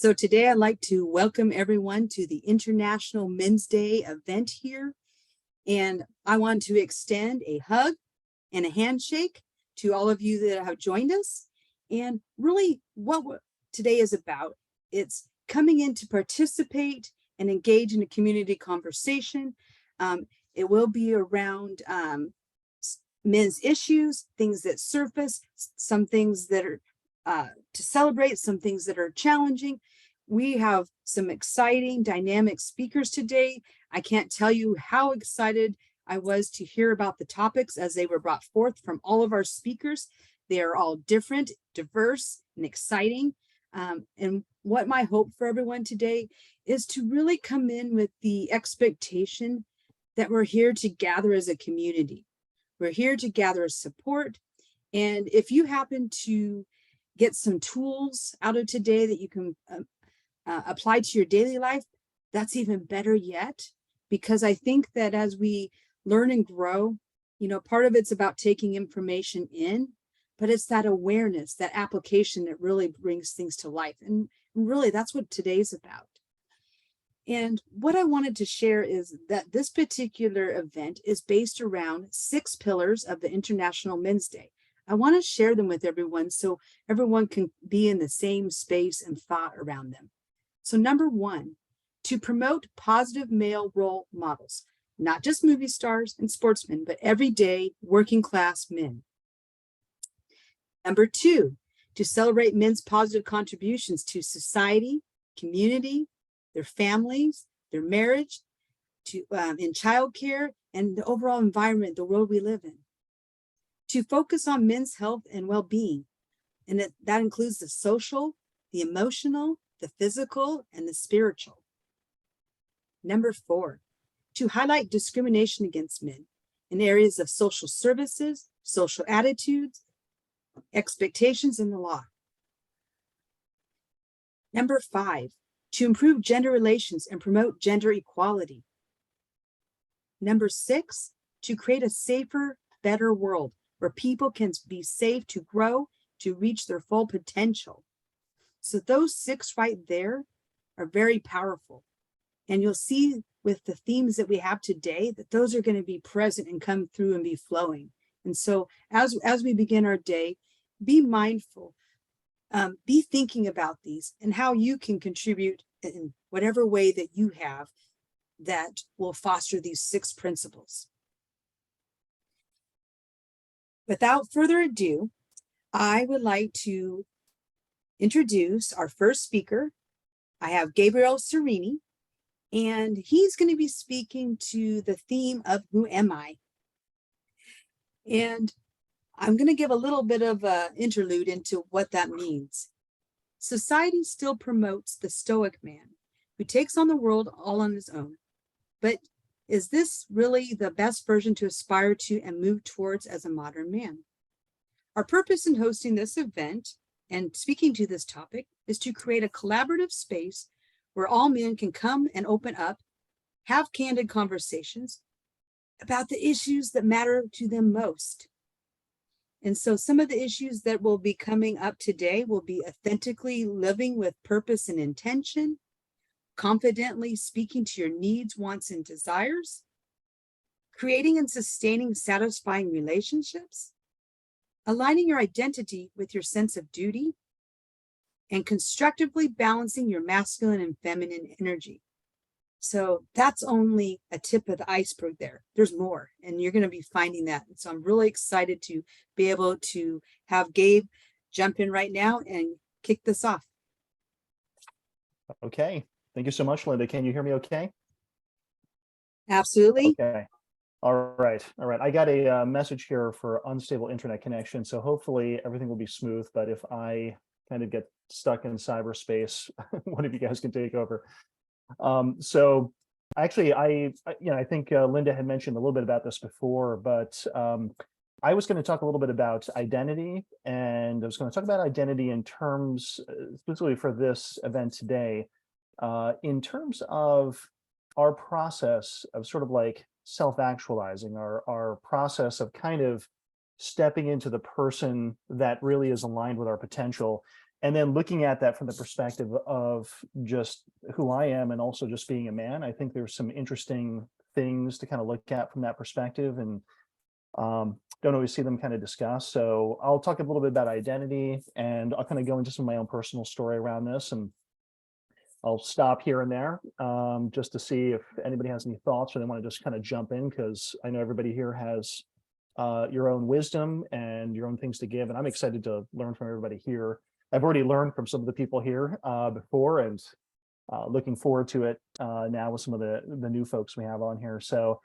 So today I'd like to welcome everyone to the International Men's Day event here. And I want to extend a hug and a handshake to all of you that have joined us. And really what today is about, it's coming in to participate and engage in a community conversation. It will be around men's issues, things that surface, some things that are to celebrate, some things that are challenging. We have some exciting, dynamic speakers today. I can't tell you how excited I was to hear about the topics as they were brought forth from all of our speakers. They are all different, diverse, and exciting. And what my hope for everyone today is to really come in with the expectation that we're here to gather as a community. We're here to gather support. And if you happen to get some tools out of today that you can apply to your daily life, that's even better yet, because I think that as we learn and grow, part of it's about taking information in, but it's that awareness, that application that really brings things to life. And really, that's what today's about. And what I wanted to share is that this particular event is based around 6 pillars of the International Men's Day. I want to share them with everyone so everyone can be in the same space and thought around them. So number 1, to promote positive male role models, not just movie stars and sportsmen, but everyday working class men. Number 2, to celebrate men's positive contributions to society, community, their families, their marriage, to in childcare, and the overall environment, the world we live in. To focus on men's health and well-being, and that includes the social, the emotional, the physical, and the spiritual. Number 4, to highlight discrimination against men in areas of social services, social attitudes, expectations, and the law. Number 5, to improve gender relations and promote gender equality. Number 6, to create a safer, better world where people can be safe to grow, to reach their full potential. So those 6 right there are very powerful. And you'll see with the themes that we have today that those are going to be present and come through and be flowing. And so as we begin our day, be mindful, be thinking about these and how you can contribute in whatever way that you have that will foster these 6 principles. Without further ado, I would like to introduce our first speaker. I have Gabriel Sereni, and he's going to be speaking to the theme of Who Am I? And I'm going to give a little bit of an interlude into what that means. Society still promotes the stoic man who takes on the world all on his own. But is this really the best version to aspire to and move towards as a modern man? Our purpose in hosting this event and speaking to this topic is to create a collaborative space where all men can come and open up, have candid conversations about the issues that matter to them most. And so some of the issues that will be coming up today will be authentically living with purpose and intention, confidently speaking to your needs, wants, and desires, creating and sustaining satisfying relationships, aligning your identity with your sense of duty, and constructively balancing your masculine and feminine energy. So that's only a tip of the iceberg there. There's more, and you're going to be finding that. And so I'm really excited to be able to have Gabe jump in right now and kick this off. Okay. Thank you so much, Linda. Can you hear me okay? Absolutely. Okay. All right. I got a message here for unstable internet connection. So hopefully everything will be smooth. But if I kind of get stuck in cyberspace, one of you guys can take over. So actually, I think Linda had mentioned a little bit about this before, but I was going to talk a little bit about identity, and I was going to talk about identity in terms, specifically for this event today, in terms of our process of sort of like self-actualizing, our process of kind of stepping into the person that really is aligned with our potential. And then looking at that from the perspective of just who I am and also just being a man, I think there's some interesting things to kind of look at from that perspective, and don't always see them kind of discussed. So I'll talk a little bit about identity, and I'll kind of go into some of my own personal story around this, and I'll stop here and there just to see if anybody has any thoughts or they want to just kind of jump in, because I know everybody here has your own wisdom and your own things to give, and I'm excited to learn from everybody here. I've already learned from some of the people here before, and looking forward to it now with some of the new folks we have on here. So,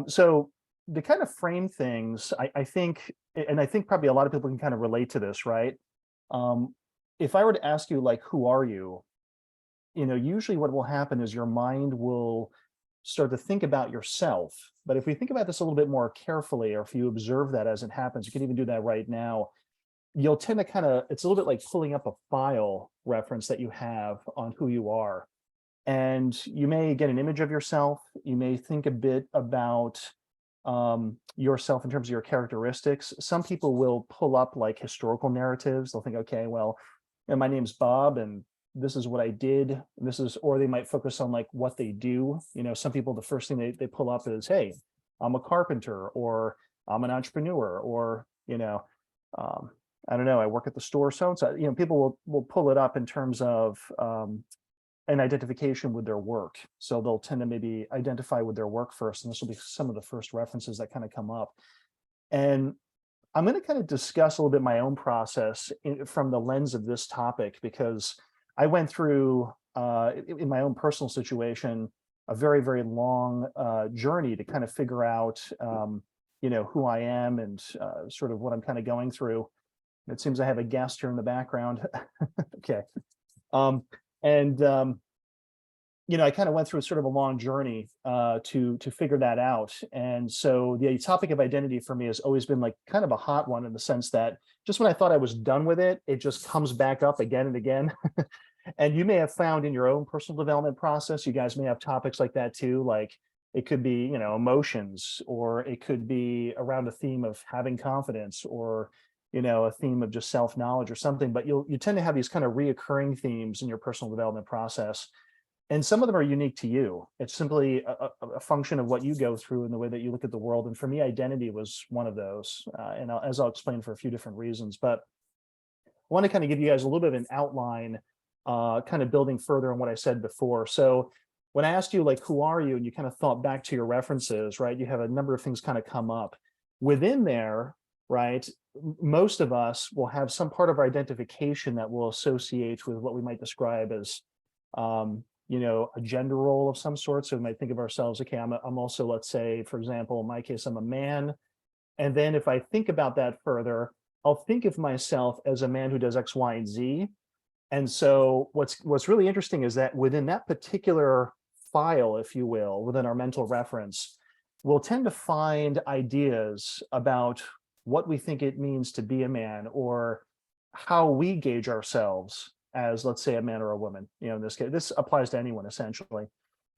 so to kind of frame things, I think, and I think probably a lot of people can kind of relate to this, right? If I were to ask you, like, who are you? You know, usually what will happen is your mind will start to think about yourself. But if we think about this a little bit more carefully, or if you observe that as it happens, you can even do that right now, you'll tend to kind of, it's a little bit like pulling up a file reference that you have on who you are. And you may get an image of yourself. You may think a bit about yourself in terms of your characteristics. Some people will pull up like historical narratives. They'll think, okay, well, my name's Bob, and this is what I did. This is, or they might focus on like what they do. You know, some people, the first thing they pull up is, hey, I'm a carpenter, or I'm an entrepreneur, or, you know, I don't know, I work at the store. So, you know, people will pull it up in terms of an identification with their work. So they'll tend to maybe identify with their work first. And this will be some of the first references that kind of come up. And I'm going to kind of discuss a little bit my own process from the lens of this topic, because I went through, in my own personal situation, a very, very long journey to kind of figure out, you know, who I am and sort of what I'm kind of going through. It seems I have a guest here in the background. Okay. You know, I kind of went through sort of a long journey to figure that out. And so the topic of identity for me has always been like kind of a hot one, in the sense that just when I thought I was done with it, it just comes back up again and again. And you may have found in your own personal development process, you guys may have topics like that too. Like it could be, you know, emotions, or it could be around a theme of having confidence, or, you know, a theme of just self-knowledge or something. But you tend to have these kind of reoccurring themes in your personal development process. And some of them are unique to you. It's simply a function of what you go through and the way that you look at the world. And for me, identity was one of those. And as I'll explain, for a few different reasons. But I want to kind of give you guys a little bit of an outline, kind of building further on what I said before. So when I asked you, like, who are you? And you kind of thought back to your references, right? You have a number of things kind of come up within there, right? Most of us will have some part of our identification that will associate with what we might describe as, you know, a gender role of some sort. So we might think of ourselves, okay, I'm also, let's say, for example, in my case, I'm a man. And then if I think about that further, I'll think of myself as a man who does X, Y, and Z. And so what's really interesting is that within that particular file, if you will, within our mental reference, we'll tend to find ideas about what we think it means to be a man, or how we gauge ourselves as, let's say, a man or a woman. You know, in this case, this applies to anyone essentially,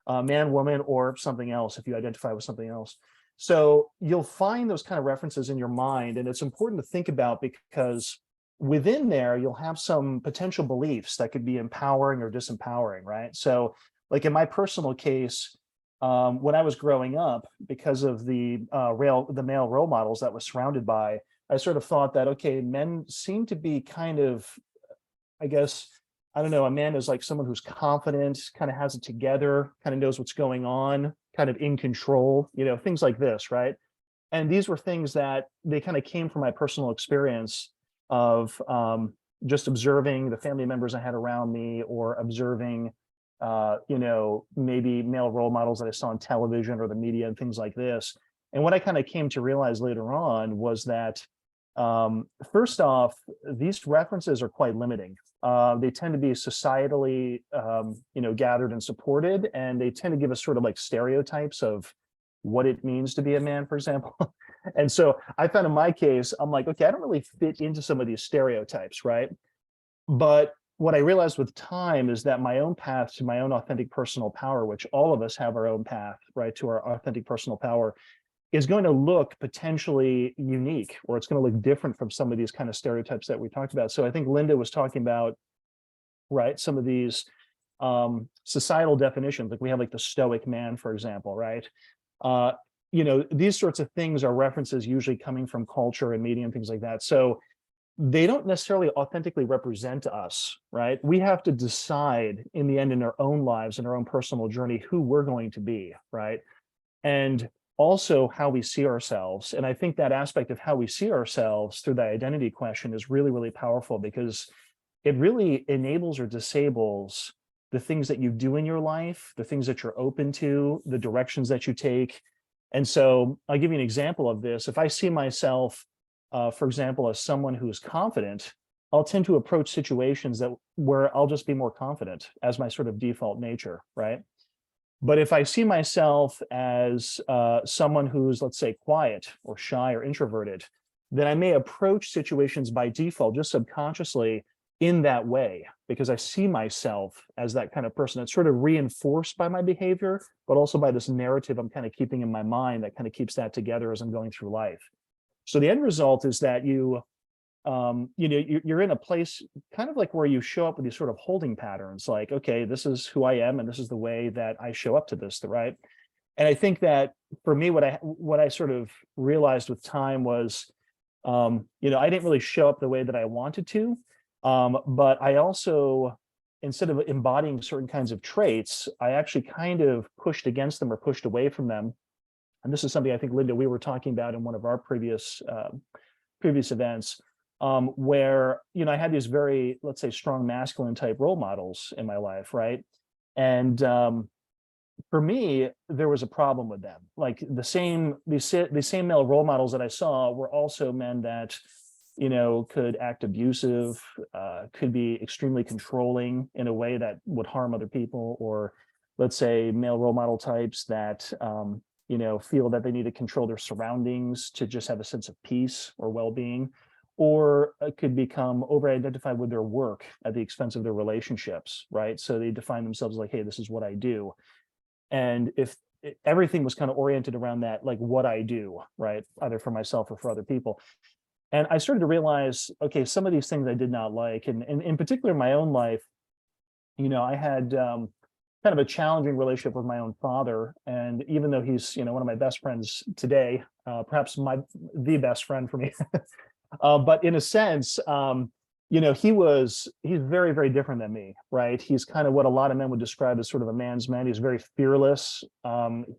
man, woman, or something else, if you identify with something else. So you'll find those kind of references in your mind, and it's important to think about, because within there, you'll have some potential beliefs that could be empowering or disempowering, right? So like in my personal case, when I was growing up, because of the male role models that was surrounded by, I sort of thought that, okay, men seem to be kind of, I guess, I don't know, a man is like someone who's confident, kind of has it together, kind of knows what's going on, kind of in control, you know, things like this, right? And these were things that they kind of came from my personal experience of just observing the family members I had around me, or observing, you know, maybe male role models that I saw on television or the media and things like this. And what I kind of came to realize later on was that, first off, these references are quite limiting. They tend to be societally, you know, gathered and supported, and they tend to give us sort of like stereotypes of what it means to be a man, for example. And so I found in my case, I'm like, okay, I don't really fit into some of these stereotypes, right? But what I realized with time is that my own path to my own authentic personal power, which all of us have our own path, right, to our authentic personal power, is going to look potentially unique, or it's going to look different from some of these kind of stereotypes that we talked about. So I think Linda was talking about, right, some of these societal definitions, like we have like the stoic man, for example, right? Uh, these sorts of things are references usually coming from culture and media and things like that. So they don't necessarily authentically represent us, right? We have to decide in the end in our own lives and our own personal journey who we're going to be, right? And also how we see ourselves. And I think that aspect of how we see ourselves through the identity question is really, really powerful, because it really enables or disables the things that you do in your life, the things that you're open to, the directions that you take. And so I'll give you an example of this. If I see myself, for example, as someone who is confident, I'll tend to approach situations where I'll just be more confident as my sort of default nature, right? But if I see myself as someone who's, let's say, quiet or shy or introverted, then I may approach situations by default, just subconsciously, in that way, because I see myself as that kind of person. It's sort of reinforced by my behavior, but also by this narrative I'm kind of keeping in my mind that kind of keeps that together as I'm going through life. So the end result is that you're in a place kind of like where you show up with these sort of holding patterns, like, okay, this is who I am, and this is the way that I show up to this, right? And I think that for me, what I sort of realized with time was, I didn't really show up the way that I wanted to, but I also, instead of embodying certain kinds of traits, I actually kind of pushed against them or pushed away from them. And this is something I think, Linda, we were talking about in one of our previous events, where I had these very, let's say, strong masculine type role models in my life, right? And for me, there was a problem with them. Like the same male role models that I saw were also men that could act abusive, could be extremely controlling in a way that would harm other people, or let's say male role model types that feel that they need to control their surroundings to just have a sense of peace or well-being, or could become over-identified with their work at the expense of their relationships, right? So they define themselves like, hey, this is what I do. And if everything was kind of oriented around that, like what I do, right, either for myself or for other people. And I started to realize, okay, some of these things I did not like. And in particular, in my own life, I had kind of a challenging relationship with my own father. And even though he's, one of my best friends today, perhaps the best friend for me, but in a sense, he's very, very different than me, right? He's kind of what a lot of men would describe as sort of a man's man. He's very fearless.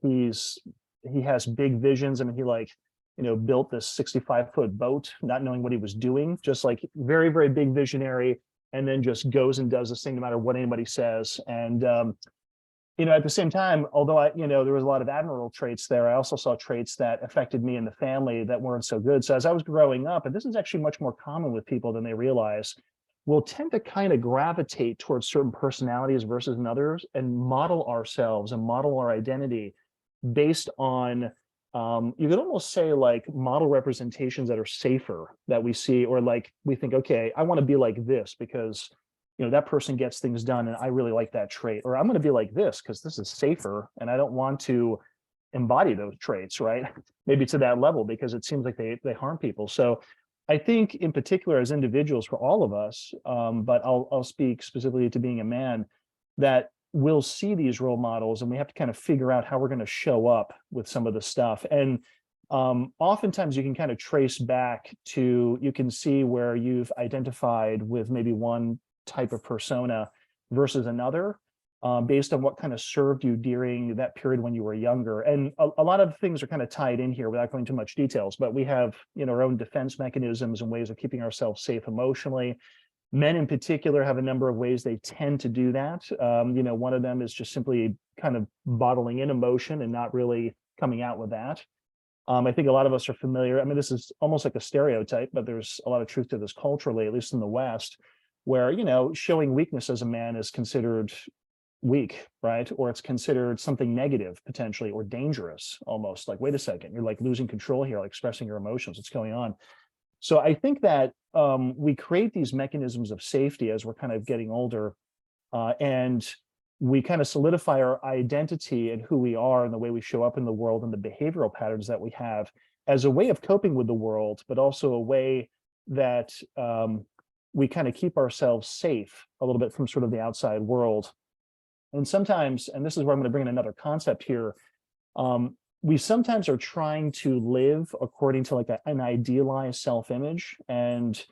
He has big visions. I mean, he built this 65-foot boat, not knowing what he was doing, just like very, very big visionary, and then just goes and does this thing no matter what anybody says. And, at the same time, although there was a lot of admirable traits there, I also saw traits that affected me and the family that weren't so good. So as I was growing up, and this is actually much more common with people than they realize, we'll tend to kind of gravitate towards certain personalities versus others, and model ourselves and model our identity based on you could almost say like model representations that are safer that we see, or like we think, okay, I want to be like this because that person gets things done and I really like that trait, or I'm going to be like this because this is safer and I don't want to embody those traits, right? Maybe to that level, because it seems like they harm people. So I think in particular as individuals, for all of us, but I'll speak specifically to being a man, that we'll see these role models and we have to kind of figure out how we're going to show up with some of the stuff. And oftentimes you can kind of trace back to, you can see where you've identified with maybe one type of persona versus another, based on what kind of served you during that period when you were younger. And a lot of things are kind of tied in here without going into much details, but we have, our own defense mechanisms and ways of keeping ourselves safe emotionally. Men in particular have a number of ways they tend to do that. One of them is just simply kind of bottling in emotion and not really coming out with that. I think a lot of us are familiar. I mean, this is almost like a stereotype, but there's a lot of truth to this culturally, at least in the West, where, showing weakness as a man is considered weak, right? Or it's considered something negative potentially, or dangerous almost. Like, wait a second, you're like losing control here, like expressing your emotions. What's going on? So I think that we create these mechanisms of safety as we're kind of getting older. And we kind of solidify our identity and who we are and the way we show up in the world and the behavioral patterns that we have as a way of coping with the world, but also a way that we kind of keep ourselves safe a little bit from sort of the outside world. And sometimes, and this is where I'm going to bring in another concept here, we sometimes are trying to live according to like an idealized self-image. And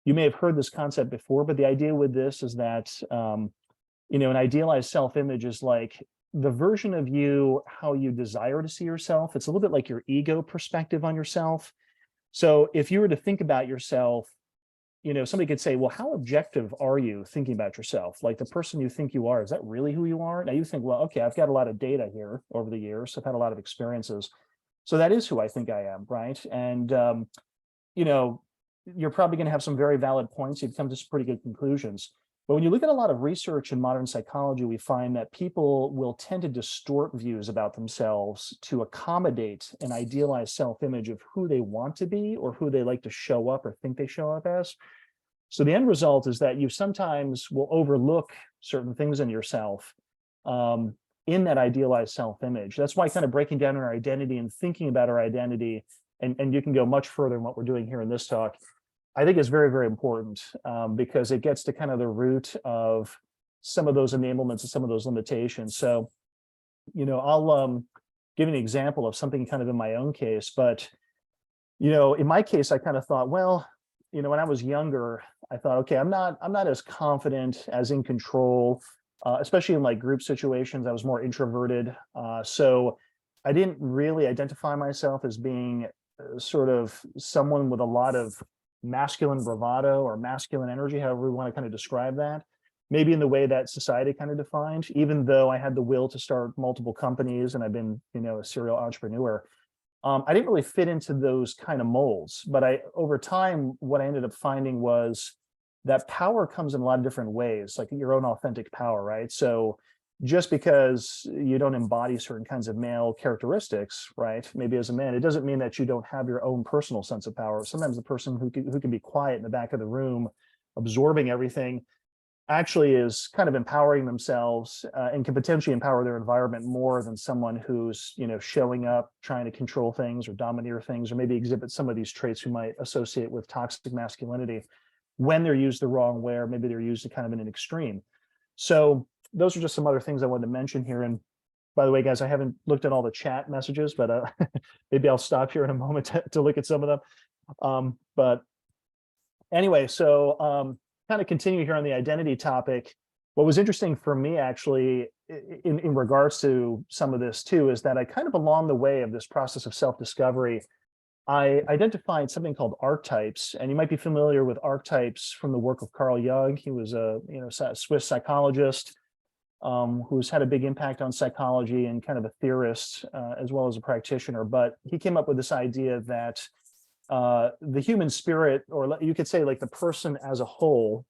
you may have heard this concept before, but the idea with this is that an idealized self-image is like the version of you, how you desire to see yourself. It's a little bit like your ego perspective on yourself. So if you were to think about yourself, somebody could say, well, how objective are you thinking about yourself? Like the person you think you are, is that really who you are? Now you think, well, okay, I've got a lot of data here over the years. I've had a lot of experiences. So that is who I think I am, right? And, you're probably going to have some very valid points. You've come to some pretty good conclusions. But when you look at a lot of research in modern psychology, we find that people will tend to distort views about themselves to accommodate an idealized self-image of who they want to be or who they like to show up or think they show up as. So the end result is that you sometimes will overlook certain things in yourself in that idealized self-image. That's why kind of breaking down our identity and thinking about our identity, and you can go much further in what we're doing here in this talk, I think is very, very important because it gets to kind of the root of some of those enablements and some of those limitations. So, I'll give you an example of something kind of in my own case, but, in my case, I kind of thought, well, when I was younger, I thought, okay, I'm not as confident, as in control, especially in like group situations. I was more introverted. So I didn't really identify myself as being sort of someone with a lot of masculine bravado or masculine energy, however we want to kind of describe that, maybe in the way that society kind of defined, even though I had the will to start multiple companies and I've been, a serial entrepreneur. I didn't really fit into those kind of molds, but over time, what I ended up finding was that power comes in a lot of different ways, like your own authentic power, right? So just because you don't embody certain kinds of male characteristics, right? Maybe as a man, it doesn't mean that you don't have your own personal sense of power. Sometimes the person who can be quiet in the back of the room, absorbing everything, actually is kind of empowering themselves and can potentially empower their environment more than someone who's, showing up, trying to control things or domineer things, or maybe exhibit some of these traits we might associate with toxic masculinity when they're used the wrong way, or maybe they're used kind of in an extreme. So those are just some other things I wanted to mention here. And by the way, guys, I haven't looked at all the chat messages, but maybe I'll stop here in a moment to look at some of them. But anyway, so kind of continue here on the identity topic. What was interesting for me actually in regards to some of this too, is that I kind of along the way of this process of self-discovery, I identified something called archetypes, and you might be familiar with archetypes from the work of Carl Jung. He was a Swiss psychologist who's had a big impact on psychology and kind of a theorist as well as a practitioner. But he came up with this idea that the human spirit, or you could say like the person as a whole,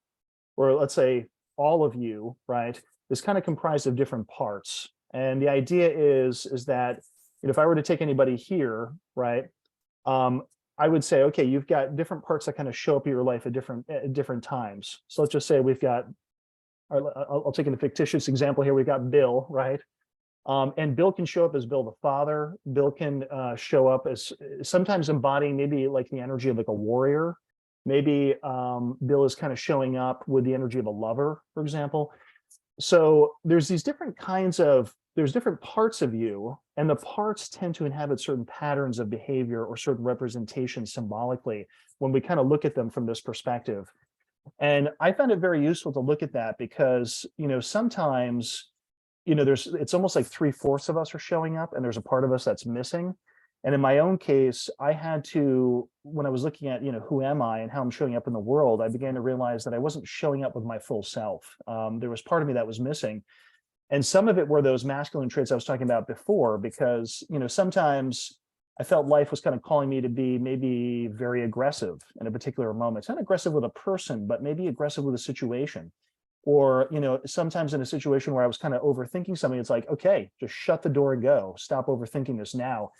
or let's say all of you, right, is kind of comprised of different parts. And the idea is that if I were to take anybody here, right, I would say, okay, you've got different parts that kind of show up in your life at different times. So let's just say we've got, I'll take a fictitious example here. We've got Bill, right? And Bill can show up as Bill the father. Bill can show up as sometimes embodying maybe like the energy of like a warrior. Maybe Bill is kind of showing up with the energy of a lover, for example. So there's these different there's different parts of you, and the parts tend to inhabit certain patterns of behavior or certain representations symbolically when we kind of look at them from this perspective. And I found it very useful to look at that because, sometimes, it's almost like 3/4 of us are showing up and there's a part of us that's missing. And in my own case, I had to, when I was looking at, who am I and how I'm showing up in the world, I began to realize that I wasn't showing up with my full self. There was part of me that was missing. And some of it were those masculine traits I was talking about before, because, sometimes I felt life was kind of calling me to be maybe very aggressive in a particular moment. It's not aggressive with a person, but maybe aggressive with a situation. Or, sometimes in a situation where I was kind of overthinking something, it's like, okay, just shut the door and go. Stop overthinking this now.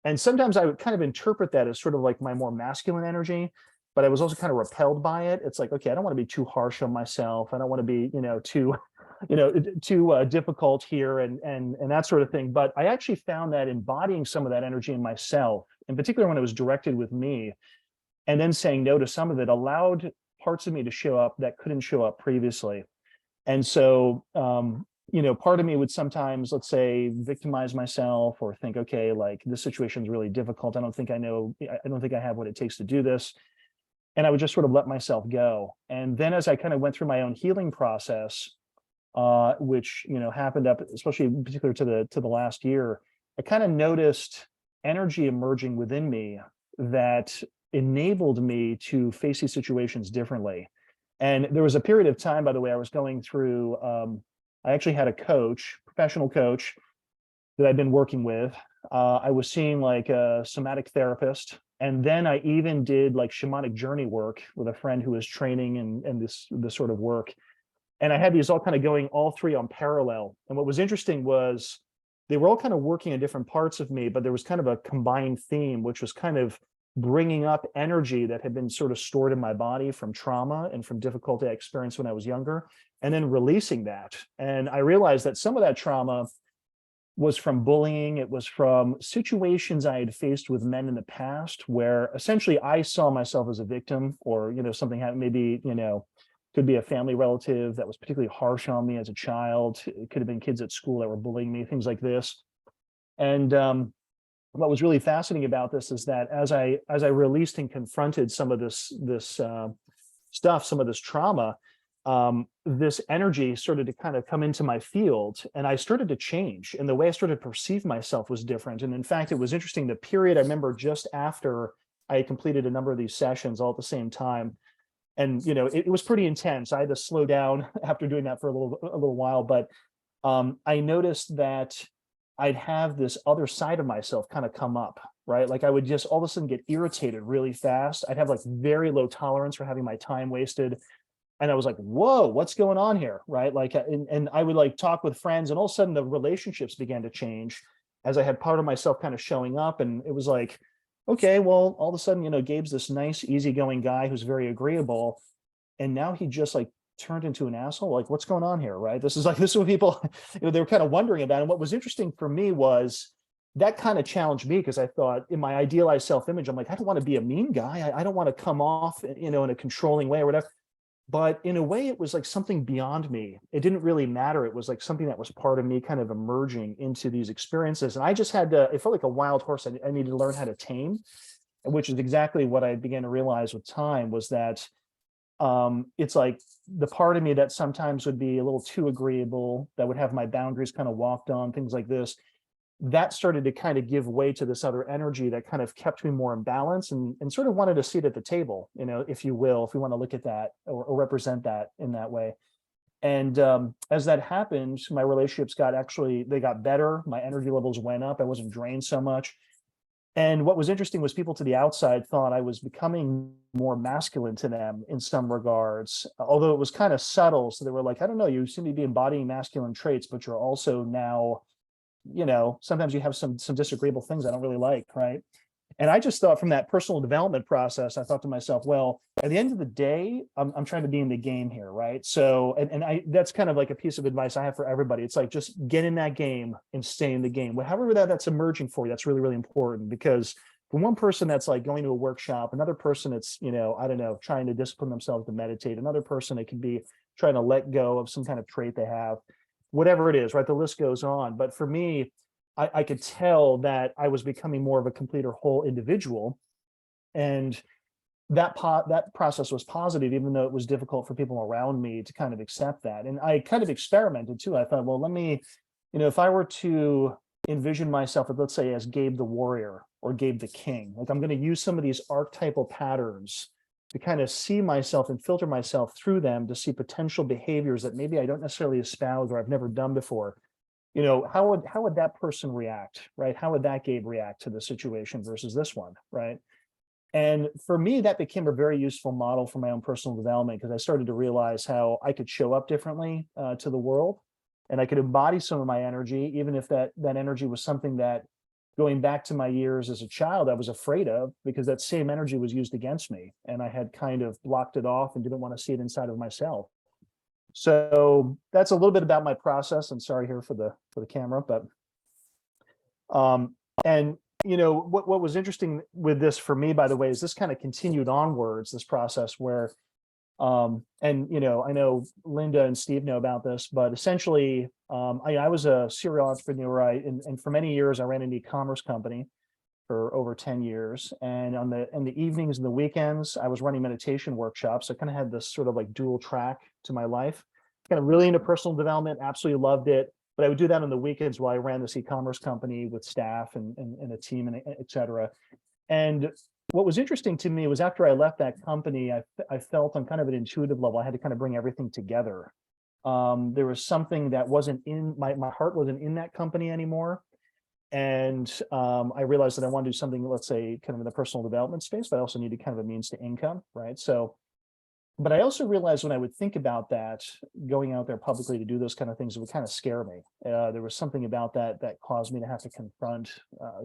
And sometimes I would kind of interpret that as sort of like my more masculine energy, but I was also kind of repelled by it. It's like, okay, I don't want to be too harsh on myself. I don't want to be, too too difficult here and that sort of thing. But I actually found that embodying some of that energy in myself, in particular when it was directed with me, and then saying no to some of it, allowed parts of me to show up that couldn't show up previously. And so, part of me would sometimes, let's say, victimize myself or think, okay, like this situation is really difficult. I don't think I have what it takes to do this. And I would just sort of let myself go. And then as I kind of went through my own healing process, which, happened up, especially in particular to the last year, I kind of noticed energy emerging within me that enabled me to face these situations differently. And there was a period of time, by the way, I was going through, I actually had a coach, professional coach that I've been working with. I was seeing like a somatic therapist. And then I even did like shamanic journey work with a friend who was training in this sort of work. And I had these all kind of going all three on parallel. And what was interesting was they were all kind of working in different parts of me, but there was kind of a combined theme, which was kind of bringing up energy that had been sort of stored in my body from trauma and from difficulty I experienced when I was younger, and then releasing that. And I realized that some of that trauma was from bullying. It was from situations I had faced with men in the past where essentially I saw myself as a victim, or, something happened, maybe, could be a family relative that was particularly harsh on me as a child. It could have been kids at school that were bullying me, things like this. And what was really fascinating about this is that as I released and confronted some of this stuff, some of this trauma, this energy started to kind of come into my field, and I started to change, and the way I started to perceive myself was different. And in fact, it was interesting, the period I remember just after I had completed a number of these sessions all at the same time. And, it was pretty intense. I had to slow down after doing that for a little while, but I noticed that I'd have this other side of myself kind of come up, right? Like I would just all of a sudden get irritated really fast. I'd have like very low tolerance for having my time wasted. And I was like, whoa, what's going on here? Right. Like, and I would like talk with friends, and all of a sudden the relationships began to change as I had part of myself kind of showing up. And it was like, okay, well, all of a sudden, Gabe's this nice, easygoing guy who's very agreeable. And now he just like turned into an asshole. Like, what's going on here? Right. This is what people, they were kind of wondering about. And what was interesting for me was that kind of challenged me, because I thought in my idealized self-image, I'm like, I don't want to be a mean guy. I don't want to come off, in a controlling way or whatever. But in a way, it was like something beyond me. It didn't really matter. It was like something that was part of me kind of emerging into these experiences. And I just had to, it felt like a wild horse I needed to learn how to tame, which is exactly what I began to realize with time, was that it's like the part of me that sometimes would be a little too agreeable, that would have my boundaries kind of walked on, things like this, that started to kind of give way to this other energy that kind of kept me more in balance, and sort of wanted a seat at the table, if you will, if we want to look at that or represent that in that way. And as that happened, my relationships they got better. My energy levels went up. I wasn't drained so much. And what was interesting was people to the outside thought I was becoming more masculine to them in some regards, although it was kind of subtle. So they were like, I don't know, you seem to be embodying masculine traits, but you're also now, sometimes you have some disagreeable things I don't really like, right? And I just thought, from that personal development process, I thought to myself, well, at the end of the day, I'm trying to be in the game here, right? So, and that's kind of like a piece of advice I have for everybody. It's like, just get in that game and stay in the game. However that's emerging for you, that's really, really important, because for one person, that's like going to a workshop. Another person, it's, I don't know, trying to discipline themselves to meditate. Another person, it can be trying to let go of some kind of trait they have. Whatever it is, right? The list goes on. But for me, I could tell that I was becoming more of a complete or whole individual. And that process was positive, even though it was difficult for people around me to kind of accept that. And I kind of experimented too. I thought, well, let me, if I were to envision myself, let's say, as Gabe the warrior or Gabe the king, like I'm going to use some of these archetypal patterns to kind of see myself and filter myself through them to see potential behaviors that maybe I don't necessarily espouse or I've never done before. How would that person react, right? How would that Gabe react to the situation versus this one, right? And for me, that became a very useful model for my own personal development, because I started to realize how I could show up differently to the world, and I could embody some of my energy, even if that energy was something that, going back to my years as a child, I was afraid of, because that same energy was used against me, and I had kind of blocked it off and didn't want to see it inside of myself. So that's a little bit about my process. And sorry here for the camera, but and what was interesting with this for me, by the way, is this kind of continued onwards, this process where and I know Linda and Steve know about this, but essentially, I was a serial entrepreneur. And for many years, I ran an e-commerce company for over 10 years. And in the evenings and the weekends, I was running meditation workshops. I kind of had this sort of like dual track to my life, kind of really into personal development, absolutely loved it. But I would do that on the weekends while I ran this e-commerce company with staff and a team and et cetera. And what was interesting to me was after I left that company, I felt on kind of an intuitive level, I had to kind of bring everything together. There was something that wasn't in my heart wasn't in that company anymore. And I realized that I wanted to do something, let's say, kind of in the personal development space, but I also needed kind of a means to income, right? So, but I also realized when I would think about that, going out there publicly to do those kind of things, it would kind of scare me. There was something about that that caused me to have to confront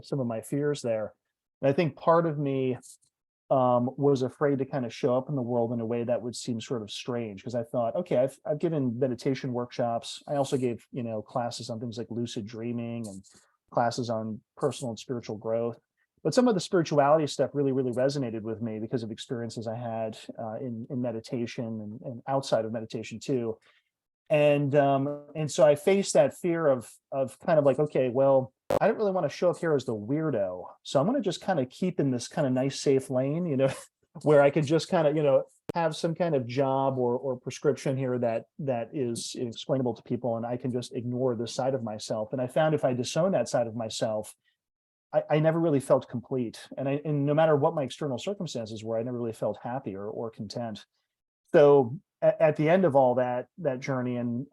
some of my fears there. And I think part of me was afraid to kind of show up in the world in a way that would seem sort of strange, because I thought, okay, I've given meditation workshops. I also gave, classes on things like lucid dreaming and classes on personal and spiritual growth. But some of the spirituality stuff really, really resonated with me because of experiences I had in meditation and outside of meditation too. And so I faced that fear of kind of like, okay, well, I don't really want to show up here as the weirdo. So I'm going to just kind of keep in this kind of nice, safe lane, where I could just kind of, have some kind of job or prescription here that is explainable to people, and I can just ignore this side of myself. And I found if I disown that side of myself, I never really felt complete. And no matter what my external circumstances were, I never really felt happy or content. So at the end of all that journey, and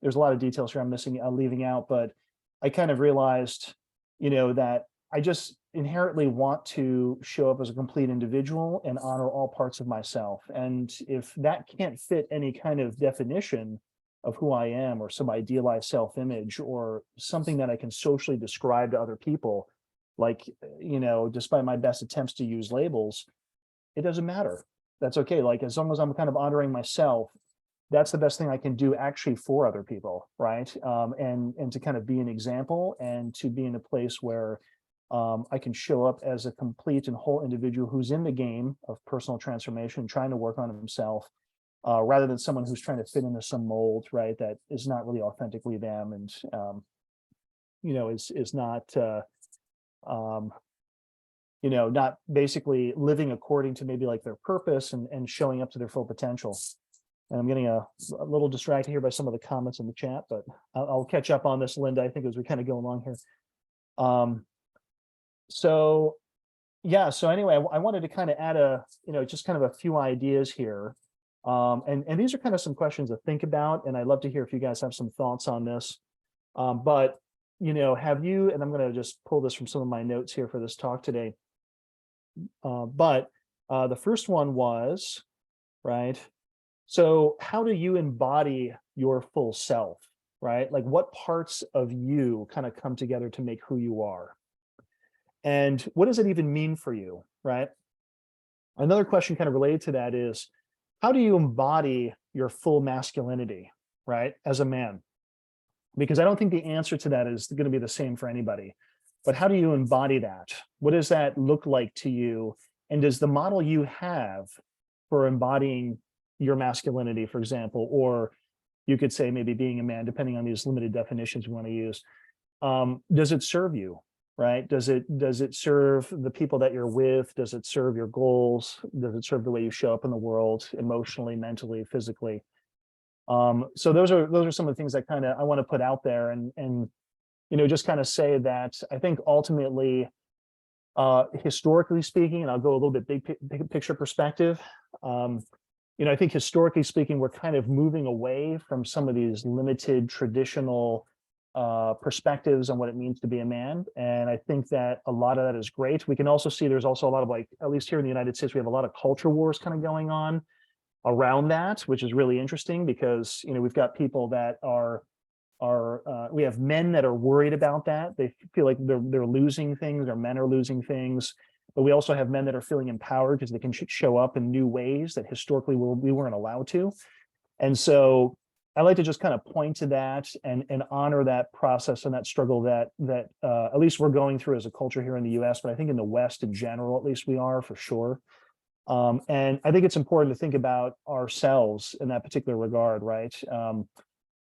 there's a lot of details here I'm leaving out, but I kind of realized, that I just inherently want to show up as a complete individual and honor all parts of myself. And if that can't fit any kind of definition of who I am, or some idealized self-image, or something that I can socially describe to other people, like, despite my best attempts to use labels, it doesn't matter. That's okay. Like, as long as I'm kind of honoring myself, that's the best thing I can do actually for other people, right? And to kind of be an example, and to be in a place where I can show up as a complete and whole individual who's in the game of personal transformation, trying to work on himself, rather than someone who's trying to fit into some mold, right? That is not really authentically them, and is not not basically living according to maybe like their purpose and showing up to their full potential. And I'm getting a little distracted here by some of the comments in the chat, but I'll catch up on this, Linda, I think, as we kind of go along here. So anyway, I wanted to kind of add just kind of a few ideas here. And these are kind of some questions to think about, and I'd love to hear if you guys have some thoughts on this. But have you, and I'm going to just pull this from some of my notes here for this talk today. But the first one was, right? So how do you embody your full self, right? Like, what parts of you kind of come together to make who you are? And what does it even mean for you, right? Another question kind of related to that is, how do you embody your full masculinity, right, as a man? Because I don't think the answer to that is going to be the same for anybody. But how do you embody that? What does that look like to you? And does the model you have for embodying your masculinity, for example, or you could say maybe being a man, depending on these limited definitions we want to use, does it serve you, right? Does it serve the people that you're with? Does it serve your goals? Does it serve the way you show up in the world, emotionally, mentally, physically? So those are some of the things that kind of I want to put out there, and just kind of say that I think ultimately, historically speaking, and I'll go a little bit big picture perspective. I think historically speaking, we're kind of moving away from some of these limited traditional perspectives on what it means to be a man. And I think that a lot of that is great. We can also see there's also a lot of, like, at least here in the United States, we have a lot of culture wars kind of going on around that, which is really interesting because, we've got people that we have men that are worried about that. They feel like they're losing things, or men are losing things. But we also have men that are feeling empowered because they can show up in new ways that historically we weren't allowed to. And so I like to just kind of point to that and honor that process and that struggle that at least we're going through as a culture here in the US, but I think in the West in general, at least we are for sure. And I think it's important to think about ourselves in that particular regard, right?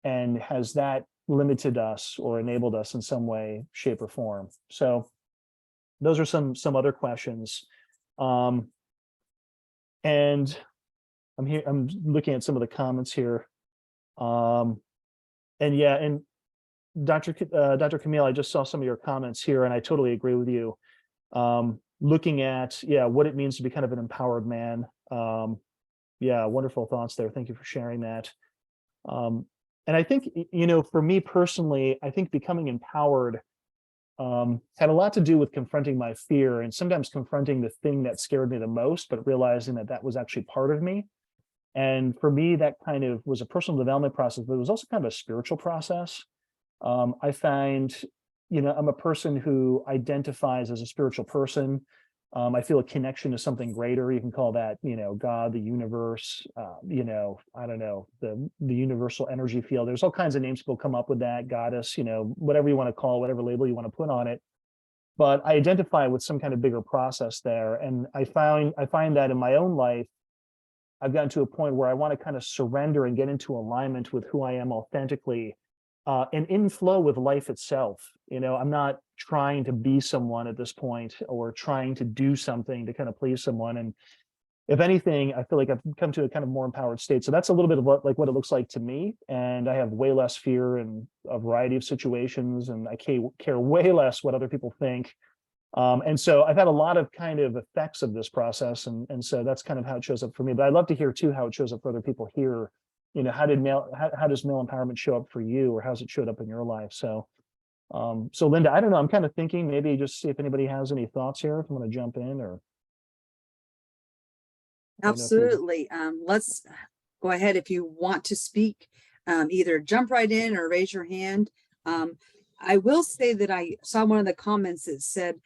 And has that limited us or enabled us in some way, shape, or form? So those are some other questions. And I'm looking at some of the comments here. And yeah, and Dr. Camille, I just saw some of your comments here, and I totally agree with you. Looking at, yeah, what it means to be kind of an empowered man. Yeah, wonderful thoughts there. Thank you for sharing that. And I think, for me personally, I think becoming empowered had a lot to do with confronting my fear and sometimes confronting the thing that scared me the most, but realizing that that was actually part of me. And for me, that kind of was a personal development process, but it was also kind of a spiritual process. I find, I'm a person who identifies as a spiritual person. I feel a connection to something greater. You can call that, God, the universe, I don't know, the universal energy field. There's all kinds of names people come up with that, goddess, whatever you want to call, whatever label you want to put on it. But I identify with some kind of bigger process there. And I find that in my own life, I've gotten to a point where I want to kind of surrender and get into alignment with who I am authentically, and in flow with life itself. I'm not trying to be someone at this point or trying to do something to kind of please someone. And if anything, I feel like I've come to a kind of more empowered state. So that's a little bit of what it looks like to me. And I have way less fear in a variety of situations, and I care way less what other people think. And so I've had a lot of kind of effects of this process. And so that's kind of how it shows up for me. But I'd love to hear too, how it shows up for other people here. How does male empowerment show up for you, or how's it showed up in your life? So, so Linda, I don't know, I'm kind of thinking maybe just see if anybody has any thoughts here, if you want to jump in or. Absolutely. Let's go ahead if you want to speak, either jump right in or raise your hand. I will say that I saw one of the comments that said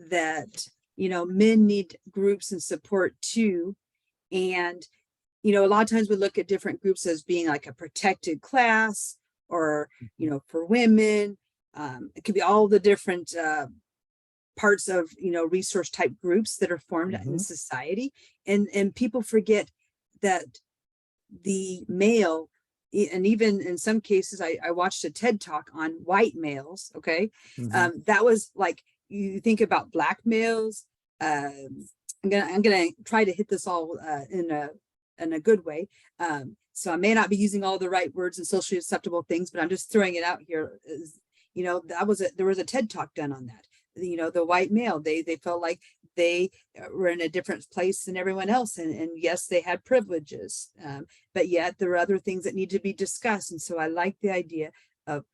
that, men need groups and support too. And, a lot of times we look at different groups as being like a protected class or, for women. It could be all the different parts of, resource type groups that are formed in society. And people forget that the male, and even in some cases, I watched a TED talk on white males. Okay. That was like, you think about black males. I'm gonna try to hit this all in a good way. So I may not be using all the right words and socially acceptable things, but I'm just throwing it out here. There was a TED talk done on that. The white male, they felt like they were in a different place than everyone else. And yes, they had privileges, but yet there are other things that need to be discussed. And so I like the idea of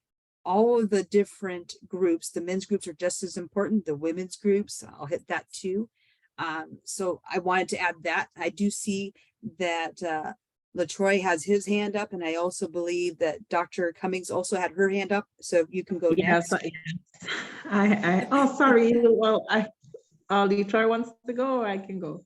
all of the different groups. The men's groups are just as important, the women's groups, I'll hit that too. So I wanted to add that. I do see that Letroy has his hand up, and I also believe that Dr. Cummings also had her hand up. So you can go next. Oh, sorry. Well, Letroy wants to go, or I can go.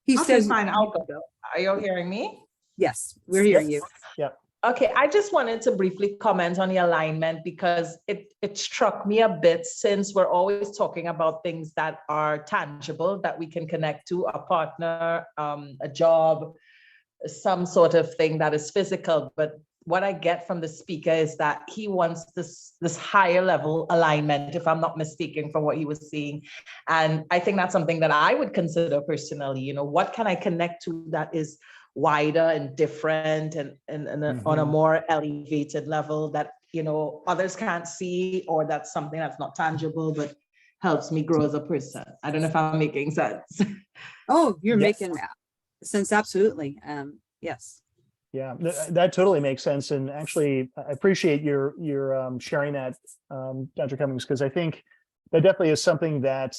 He says, fine, I'll go. Are you hearing me? Yes, we're hearing you. Yeah. Okay, I just wanted to briefly comment on the alignment because it struck me a bit, since we're always talking about things that are tangible, that we can connect to, a partner, a job, some sort of thing that is physical. But what I get from the speaker is that he wants this higher level alignment, if I'm not mistaken from what he was saying. And I think that's something that I would consider personally. What can I connect to that is wider and different and on a more elevated level that others can't see, or that's something that's not tangible but helps me grow as a person. I don't know if I'm making sense. Oh, you're making sense. Absolutely. Yes. Yeah, that totally makes sense. And actually, I appreciate your sharing that, Dr. Cummings, because I think that definitely is something that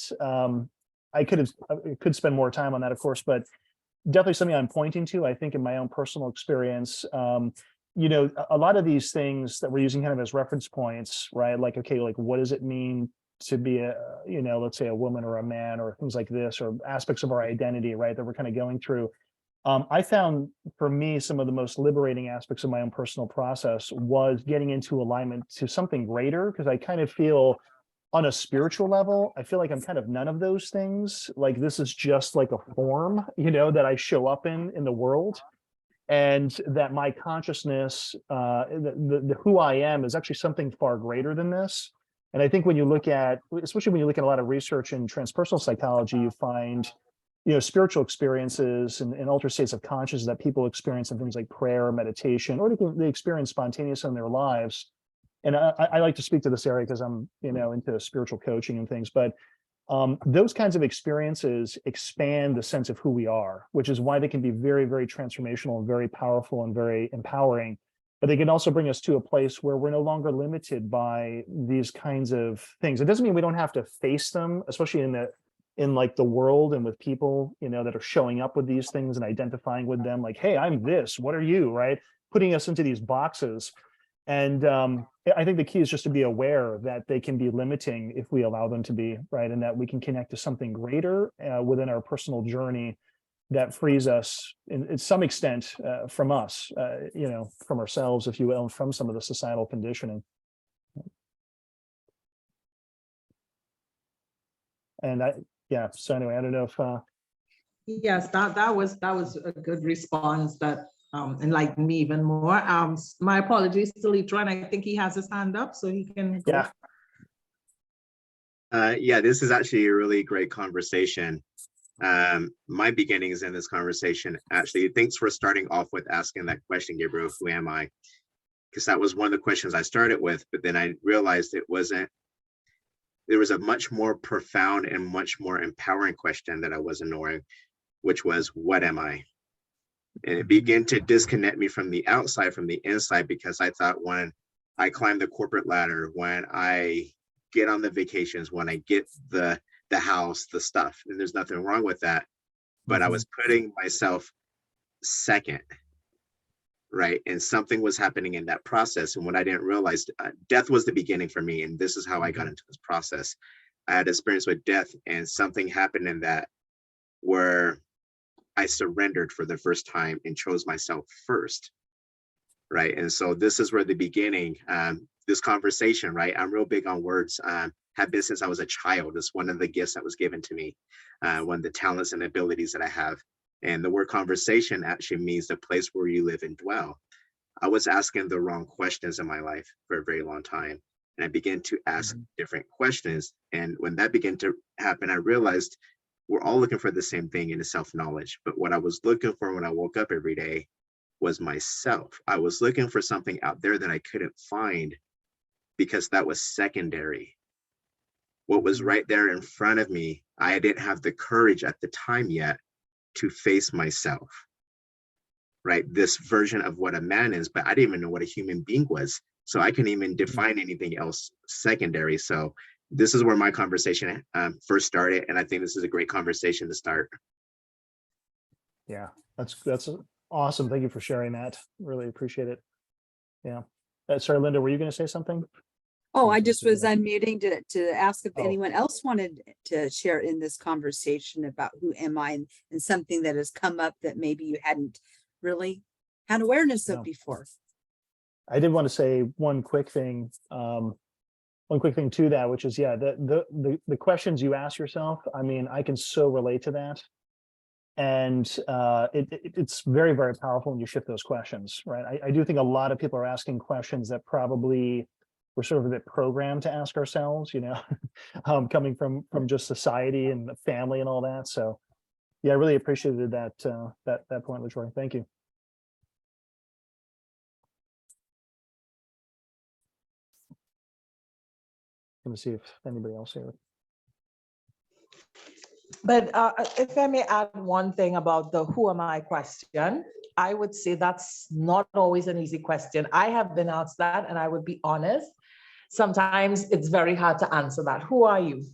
I could spend more time on that, of course, but definitely something I'm pointing to. I think in my own personal experience, a lot of these things that we're using kind of as reference points, right? Like, okay, like what does it mean to be let's say a woman or a man, or things like this, or aspects of our identity, right, that we're kind of going through. I found for me, some of the most liberating aspects of my own personal process was getting into alignment to something greater, because I kind of feel on a spiritual level, I feel like I'm kind of none of those things. Like this is just like a form, that I show up in the world. And that my consciousness, the who I am is actually something far greater than this. And I think when you look at, especially when you look at a lot of research in transpersonal psychology, you find spiritual experiences and altered states of consciousness that people experience in things like prayer, meditation, or they experience spontaneously in their lives. And I like to speak to this area because I'm, into spiritual coaching and things, but those kinds of experiences expand the sense of who we are, which is why they can be very, very transformational and very powerful and very empowering. But they can also bring us to a place where we're no longer limited by these kinds of things. It doesn't mean we don't have to face them, especially in like the world and with people, that are showing up with these things and identifying with them like, hey, I'm this, what are you, right? Putting us into these boxes. And I think the key is just to be aware that they can be limiting if we allow them to be, right? And that we can connect to something greater within our personal journey that frees us in some extent from us, from ourselves, if you will, and from some of the societal conditioning. And so anyway, I don't know if Yes, that was a good response that enlightened me even more. My apologies to Letroy, and I think he has his hand up, so he can go. Yeah, this is actually a really great conversation. My beginnings in this conversation, actually, thanks for starting off with asking that question, Gabriel, who am I? Because that was one of the questions I started with, but then I realized it wasn't. There was a much more profound and much more empowering question that I wasn't knowing, which was, what am I? And it began to disconnect me from the outside, from the inside, because I thought when I climb the corporate ladder, when I get on the vacations, when I get the house, the stuff, and there's nothing wrong with that, but I was putting myself second, right? And something was happening in that process. And what I didn't realize, death was the beginning for me. And this is how I got into this process. I had experience with death, and something happened in that where I surrendered for the first time and chose myself first, right? And so this is where the beginning, this conversation, right? I'm real big on words, have been since I was a child. It's one of the gifts that was given to me, one of the talents and abilities that I have. And the word conversation actually means the place where you live and dwell. I was asking the wrong questions in my life for a very long time. And I began to ask different questions. And when that began to happen, I realized we're all looking for the same thing in the self-knowledge. But what I was looking for when I woke up every day was myself. I was looking for something out there that I couldn't find because that was secondary. What was right there in front of me, I didn't have the courage at the time yet to face myself, right? This version of what a man is, but I didn't even know what a human being was. So I couldn't even define anything else secondary. So this is where my conversation first started. And I think this is a great conversation to start. Yeah, that's awesome. Thank you for sharing that. Really appreciate it. Yeah. Sorry, Linda, were you going to say something? Oh, I just was unmuting to ask if Oh. anyone else wanted to share in this conversation about who am I, and something that has come up that maybe you hadn't really had awareness of No. before. I did want to say one quick thing to that, which is, the questions you ask yourself. I mean, I can so relate to that. And it's very, very powerful when you shift those questions, right? I do think a lot of people are asking questions that probably we're sort of a bit programmed to ask ourselves, coming from just society and the family and all that. So yeah, I really appreciated that point, Letroy. Thank you. Let me see if anybody else here. But if I may add one thing about the who am I question, I would say that's not always an easy question. I have been asked that, and I would be honest. Sometimes it's very hard to answer that. Who are you?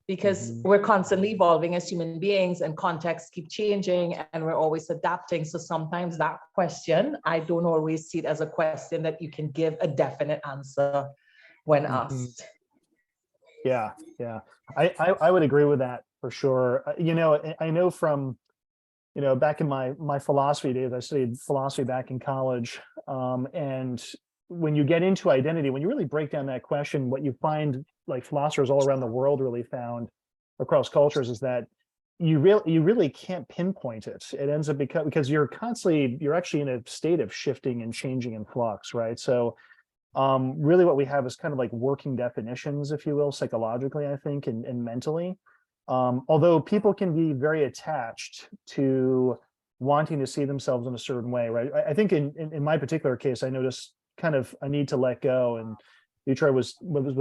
Because we're constantly evolving as human beings, and contexts keep changing, and we're always adapting. So sometimes that question, I don't always see it as a question that you can give a definite answer when asked. Yeah. I would agree with that for sure. I know from back in my philosophy days, I studied philosophy back in college. And when you get into identity, when you really break down that question, what you find, like philosophers all around the world really found across cultures, is that you really can't pinpoint it. It ends up because you're actually in a state of shifting and changing and flux, right? So really what we have is kind of like working definitions, if you will, psychologically, I think, and mentally. Although people can be very attached to wanting to see themselves in a certain way, right? I think in my particular case, I noticed kind of a need to let go. And Letroy was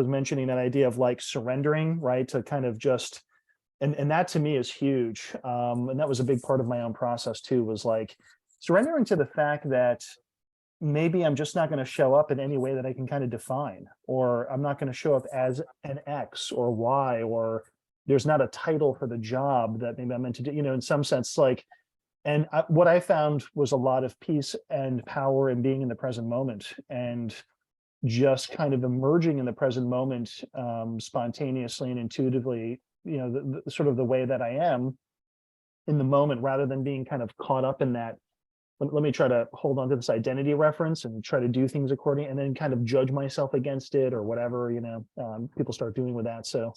mentioning that idea of like surrendering, right? To kind of just, and that to me is huge. And that was a big part of my own process too, was like surrendering to the fact that maybe I'm just not going to show up in any way that I can kind of define, or I'm not going to show up as an X or Y, or there's not a title for the job that maybe I'm meant to do, in some sense, like, and what I found was a lot of peace and power in being in the present moment, and just kind of emerging in the present moment spontaneously and intuitively, the sort of the way that I am in the moment, rather than being kind of caught up in that. Let me try to hold on to this identity reference and try to do things according, and then kind of judge myself against it or whatever, people start doing with that. So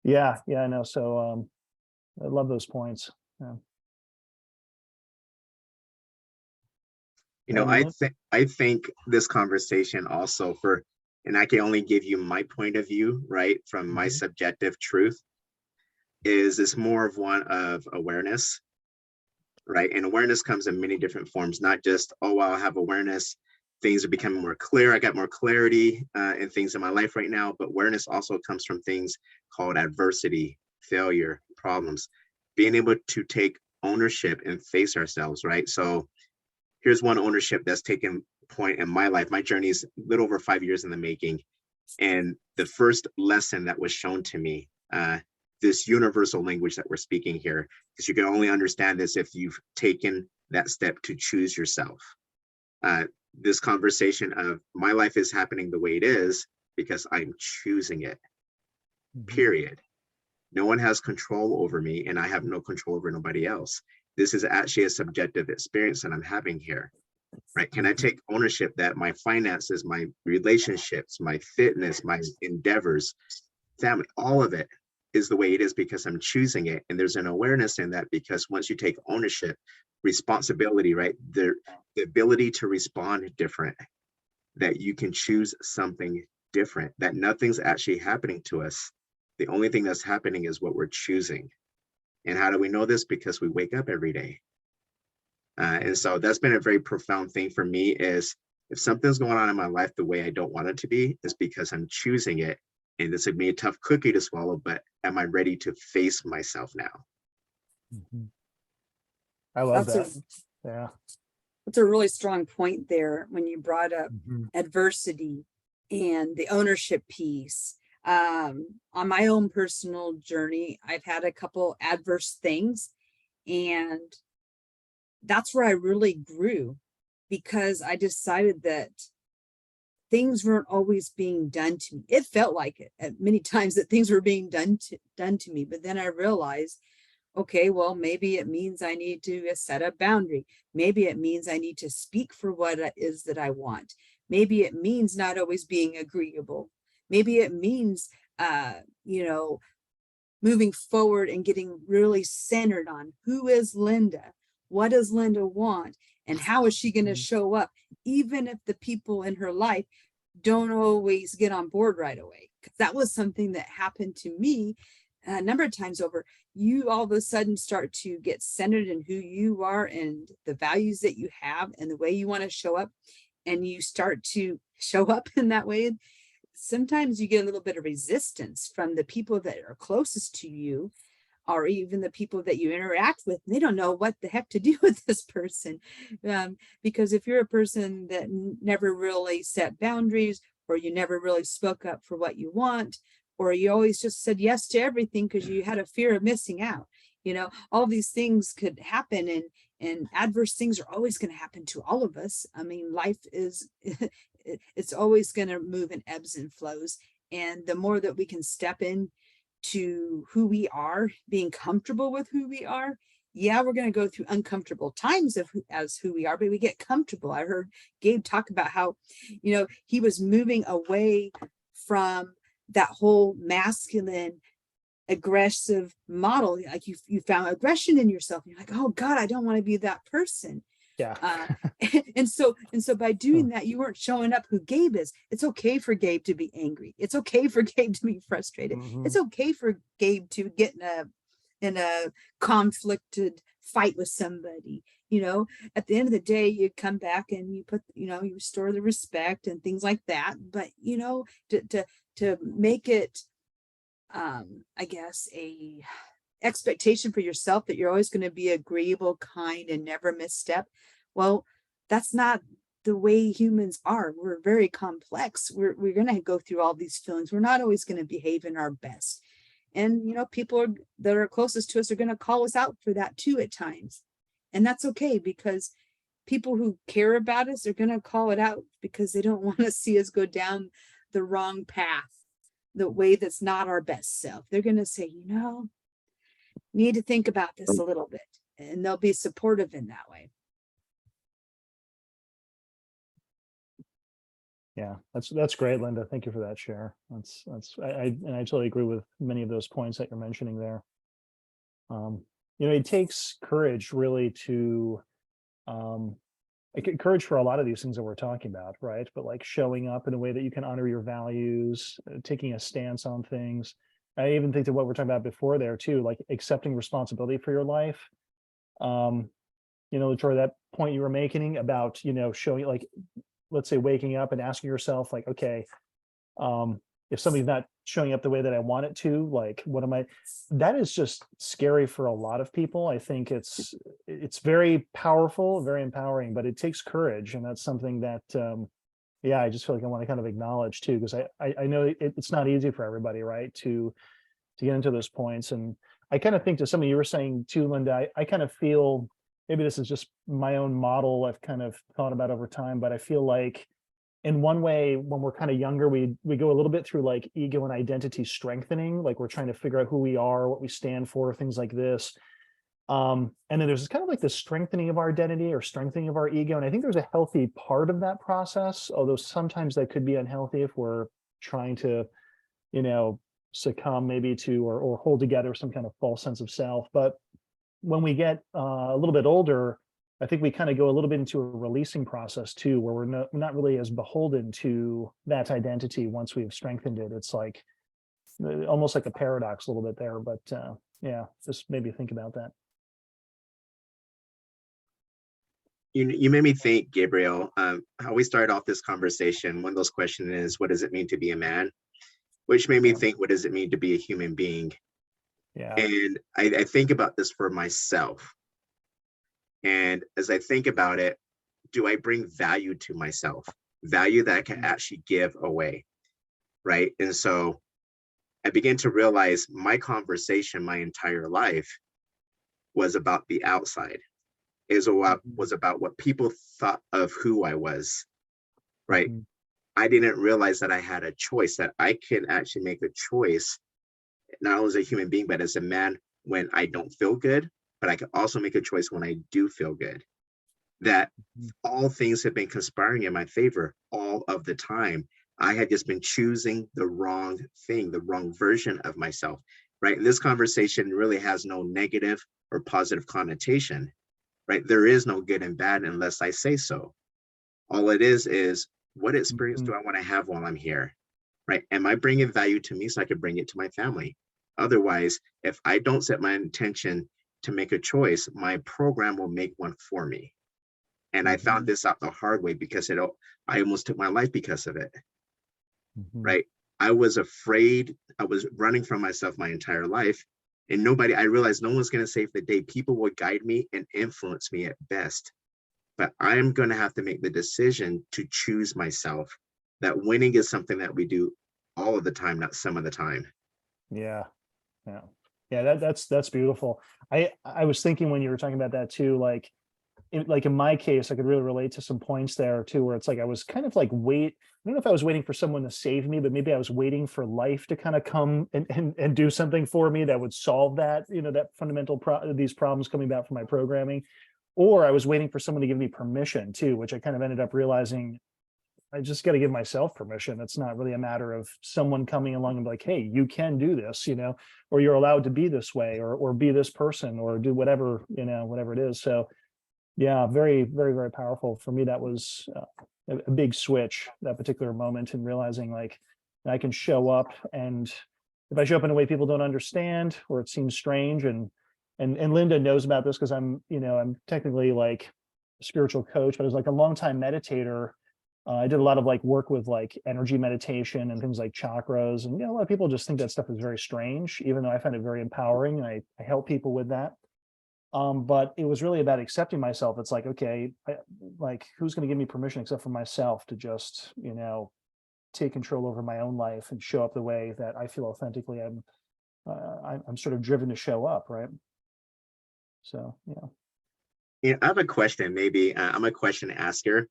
yeah, I know. So I love those points. Yeah. I think this conversation also and I can only give you my point of view, right, from my subjective truth, is it's more of one of awareness, right? And awareness comes in many different forms, not just, oh, well, I have awareness, things are becoming more clear, I got more clarity in things in my life right now, but awareness also comes from things called adversity, failure, problems, being able to take ownership and face ourselves, right? So here's one ownership that's taken point in my life. My journey is a little over 5 years in the making. And the first lesson that was shown to me, this universal language that we're speaking here, because you can only understand this if you've taken that step to choose yourself. This conversation of my life is happening the way it is because I'm choosing it, period. No one has control over me, and I have no control over nobody else. This is actually a subjective experience that I'm having here, right? Can I take ownership that my finances, my relationships, my fitness, my endeavors, family, all of it is the way it is because I'm choosing it. And there's an awareness in that, because once you take ownership, responsibility, right? The ability to respond different, that you can choose something different, that nothing's actually happening to us. The only thing that's happening is what we're choosing. And how do we know this? Because we wake up every day. And so that's been a very profound thing for me, is if something's going on in my life the way I don't want it to be, it's because I'm choosing it. And this would be a tough cookie to swallow, but am I ready to face myself now? I love That's that. Yeah. That's a really strong point there when you brought up adversity and the ownership piece. On my own personal journey, I've had a couple adverse things, and that's where I really grew, because I decided that things weren't always being done to me. It felt like it at many times that things were being done to me, but then I realized, okay, well, maybe it means I need to set a boundary. Maybe it means I need to speak for what it is that I want. Maybe it means not always being agreeable. Maybe it means, moving forward and getting really centered on who is Linda, what does Linda want, and how is she going to show up, even if the people in her life don't always get on board right away. Because that was something that happened to me a number of times over. You all of a sudden start to get centered in who you are and the values that you have and the way you want to show up, and you start to show up in that way. Sometimes you get a little bit of resistance from the people that are closest to you, or even the people that you interact with. They don't know what the heck to do with this person. Because if you're a person that never really set boundaries, or you never really spoke up for what you want, or you always just said yes to everything because you had a fear of missing out, all these things could happen, and adverse things are always going to happen to all of us. I mean, life is, it's always going to move in ebbs and flows. And the more that we can step in to who we are, being comfortable with who we are, yeah, we're going to go through uncomfortable times as who we are, but we get comfortable. I heard Gabe talk about how, he was moving away from that whole masculine, aggressive model. Like you found aggression in yourself. And you're like, oh God, I don't want to be that person. Yeah. And so by doing that, you weren't showing up who Gabe is. It's okay for Gabe to be angry. It's okay for Gabe to be frustrated. It's okay for Gabe to get in a conflicted fight with somebody. At the end of the day, you come back and you put, you restore the respect and things like that. But to make it, I guess, a expectation for yourself that you're always going to be agreeable, kind, and never misstep. Well, that's not the way humans are. We're very complex. We're going to go through all these feelings. We're not always going to behave in our best. And, people that are closest to us are going to call us out for that too at times. And that's okay, because people who care about us are going to call it out because they don't want to see us go down the wrong path, the way that's not our best self. They're going to say, need to think about this a little bit, and they'll be supportive in that way. Yeah, that's great, Linda. Thank you for that share. I totally agree with many of those points that you're mentioning there. It takes courage really to courage for a lot of these things that we're talking about, right? But like showing up in a way that you can honor your values, taking a stance on things. I even think that what we're talking about before there too, like accepting responsibility for your life. Letroy, that point you were making about, showing, like, let's say waking up and asking yourself, like, okay, if somebody's not showing up the way that I want it to, like, what am I? That is just scary for a lot of people. I think it's very powerful, very empowering, but it takes courage. And that's something that, I just feel like I want to kind of acknowledge too, because I know it's not easy for everybody, right, to get into those points. And I kind of think to something you were saying too, Linda, I kind of feel, maybe this is just my own model I've kind of thought about over time, but I feel like in one way, when we're kind of younger, we go a little bit through like ego and identity strengthening, like we're trying to figure out who we are, what we stand for, things like this. And then there's kind of like the strengthening of our identity or strengthening of our ego. And I think there's a healthy part of that process, although sometimes that could be unhealthy if we're trying to, succumb maybe to or hold together some kind of false sense of self. But when we get a little bit older, I think we kind of go a little bit into a releasing process too, where we're not really as beholden to that identity once we've strengthened it. It's like almost like a paradox a little bit there, but just maybe think about that. You made me think, Gabriel, how we started off this conversation. One of those questions is, what does it mean to be a man? Which made me think, what does it mean to be a human being? Yeah. And I think about this for myself. And as I think about it, do I bring value to myself? Value that I can actually give away, right? And so I began to realize my conversation my entire life was about the outside. It was about what people thought of who I was, right? I didn't realize that I had a choice, that I can actually make a choice, not only as a human being, but as a man when I don't feel good, but I can also make a choice when I do feel good. That all things have been conspiring in my favor all of the time. I had just been choosing the wrong thing, the wrong version of myself, right? And this conversation really has no negative or positive connotation, right? There is no good and bad unless I say so. All it is what experience do I want to have while I'm here, right? Am I bringing value to me so I can bring it to my family? Otherwise, if I don't set my intention to make a choice, my program will make one for me. And I found this out the hard way because I almost took my life because of it, right? I was afraid. I was running from myself my entire life. And I realized no one's going to save the day. People will guide me and influence me at best. But I'm going to have to make the decision to choose myself. That winning is something that we do all of the time, not some of the time. Yeah. That's beautiful. I was thinking when you were talking about that too, like like in my case, I could really relate to some points there too, where it's like I was kind of like I don't know if I was waiting for someone to save me, but maybe I was waiting for life to kind of come and do something for me that would solve that, that fundamental these problems coming back from my programming. Or I was waiting for someone to give me permission too, which I kind of ended up realizing I just got to give myself permission. It's not really a matter of someone coming along and be like, hey, you can do this, or you're allowed to be this way, or be this person, or do whatever, whatever it is. So yeah, very, very, very powerful. For me, that was a big switch, that particular moment, and realizing like I can show up, and if I show up in a way people don't understand or it seems strange, and Linda knows about this because I'm technically like a spiritual coach, but as like a longtime meditator, I did a lot of like work with like energy meditation and things like chakras, and a lot of people just think that stuff is very strange, even though I find it very empowering. I help people with that. But it was really about accepting myself. It's like, okay, like who's going to give me permission except for myself to just, take control over my own life and show up the way that I feel authentically I'm sort of driven to show up, right? So, Yeah, I have a question. Maybe I'm a question asker.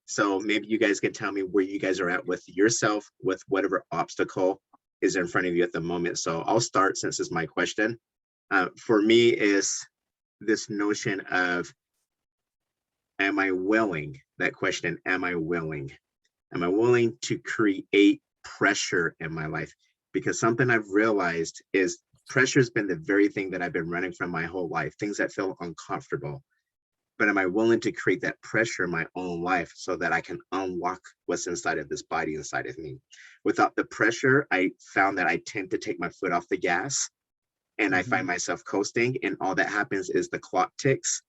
So maybe you guys can tell me where you guys are at with yourself, with whatever obstacle is in front of you at the moment. So I'll start since it's my question. For me is this notion of, am I willing? That question, am I willing? Am I willing to create pressure in my life? Because something I've realized is pressure has been the very thing that I've been running from my whole life, things that feel uncomfortable. But am I willing to create that pressure in my own life so that I can unlock what's inside of this body inside of me? Without the pressure, I found that I tend to take my foot off the gas, and I find myself coasting, and all that happens is the clock ticks,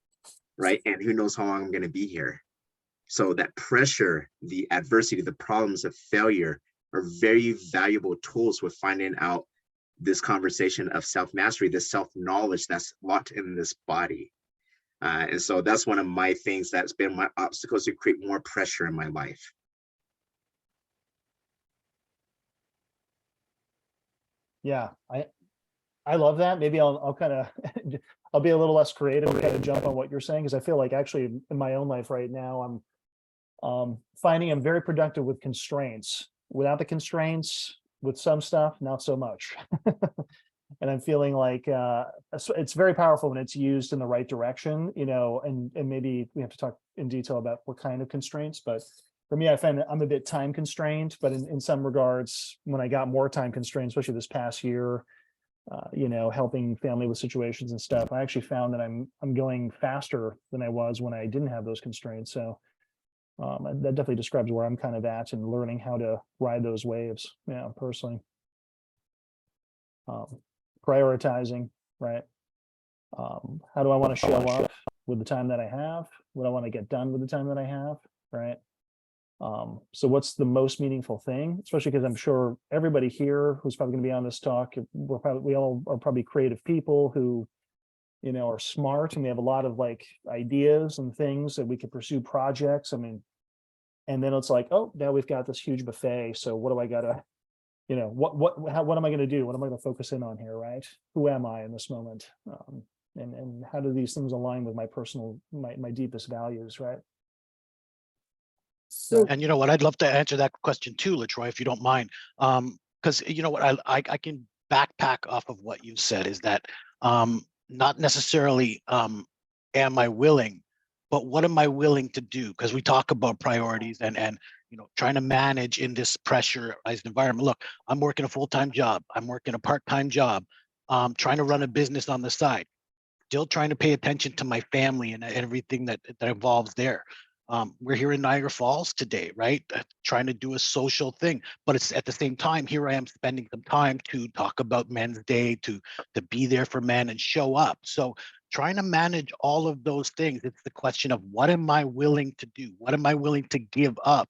right? And who knows how long I'm going to be here. So that pressure, the adversity, the problems of failure are very valuable tools with finding out this conversation of self-mastery, this self-knowledge that's locked in this body. And so that's one of my things that's been my obstacles to create more pressure in my life. Yeah, I love that. Maybe I'll kind of I'll be a little less creative and kind of jump on what you're saying, because I feel like actually in my own life right now, I'm finding I'm very productive with constraints. Without the constraints, with some stuff, not so much. And I'm feeling like it's very powerful when it's used in the right direction, and maybe we have to talk in detail about what kind of constraints. But for me, I find I'm a bit time constrained, but in some regards, when I got more time constrained, especially this past year, helping family with situations and stuff, I actually found that I'm going faster than I was when I didn't have those constraints. So that definitely describes where I'm kind of at and learning how to ride those waves, personally. Prioritizing, right? How do I want to show up with the time that I have? What do I want to get done with the time that I have, right? So what's the most meaningful thing? Especially because I'm sure everybody here who's probably going to be on this talk, we all are probably creative people who, are smart, and we have a lot of like ideas and things that we could pursue projects. I mean, and then it's like, oh, now we've got this huge buffet. So what do I gotta, what am I going to do? What am I going to focus in on here, right? Who am I in this moment? And how do these things align with my personal, my deepest values, right? So, And you know what, I'd love to answer that question too, Letroy, if you don't mind. Because you know what, I can backpack off of what you said, is that not necessarily am I willing, but what am I willing to do? Because we talk about priorities and trying to manage in this pressurized environment. Look, I'm working a full-time job. I'm working a part-time job, trying to run a business on the side, still trying to pay attention to my family and everything that involves there. We're here in Niagara Falls today, right? Trying to do a social thing, but it's at the same time, here I am spending some time to talk about Men's Day, to be there for men and show up. So trying to manage all of those things, it's the question of what am I willing to do? What am I willing to give up?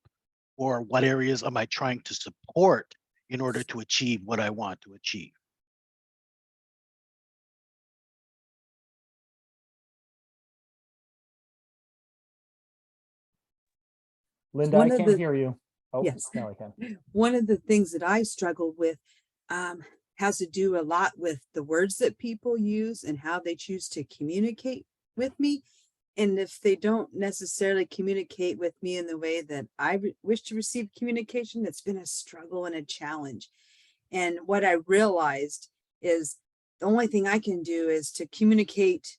Or what areas am I trying to support in order to achieve what I want to achieve? Linda, I can't hear you. Oh, yes. Now I can. One of the things that I struggled with has to do a lot with the words that people use and how they choose to communicate with me. And if they don't necessarily communicate with me in the way that I wish to receive communication, it's been a struggle and a challenge. And what I realized is the only thing I can do is to communicate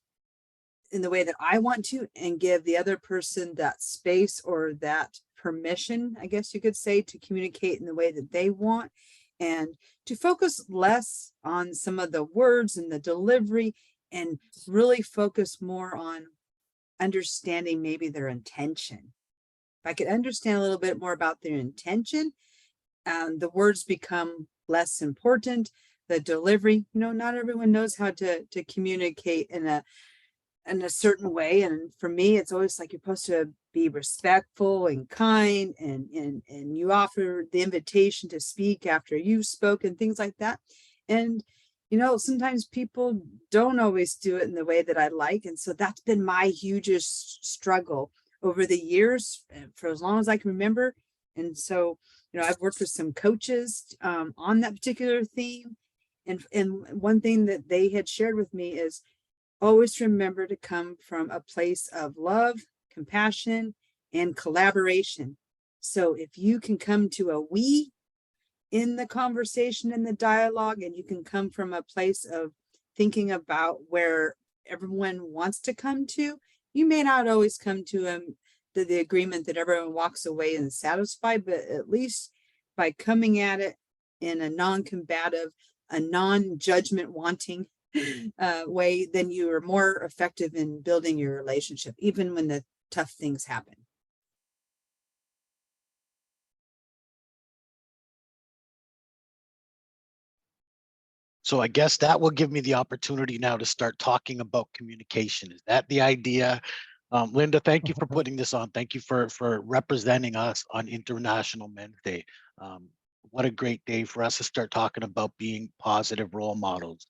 in the way that I want to and give the other person that space or that permission, I guess you could say, to communicate in the way that they want, and to focus less on some of the words and the delivery and really focus more on understanding maybe their intention. If I could understand a little bit more about their intention, the words become less important. The delivery, not everyone knows how to communicate in a certain way. And for me, it's always like you're supposed to be respectful and kind, and you offer the invitation to speak after you've spoken, things like that. And sometimes people don't always do it in the way that I like. And so that's been my hugest struggle over the years, for as long as I can remember. And so, I've worked with some coaches on that particular theme. And one thing that they had shared with me is always remember to come from a place of love, compassion, and collaboration. So if you can come to a we in the conversation and the dialogue, and you can come from a place of thinking about where everyone wants to come to, you may not always come to the agreement that everyone walks away and satisfied, but at least by coming at it in a non-combative, a non-judgment wanting way, then you are more effective in building your relationship, even when the tough things happen. So I guess that will give me the opportunity now to start talking about communication. Is that the idea? Linda, thank you for putting this on. Thank you for representing us on International Men's Day. What a great day for us to start talking about being positive role models.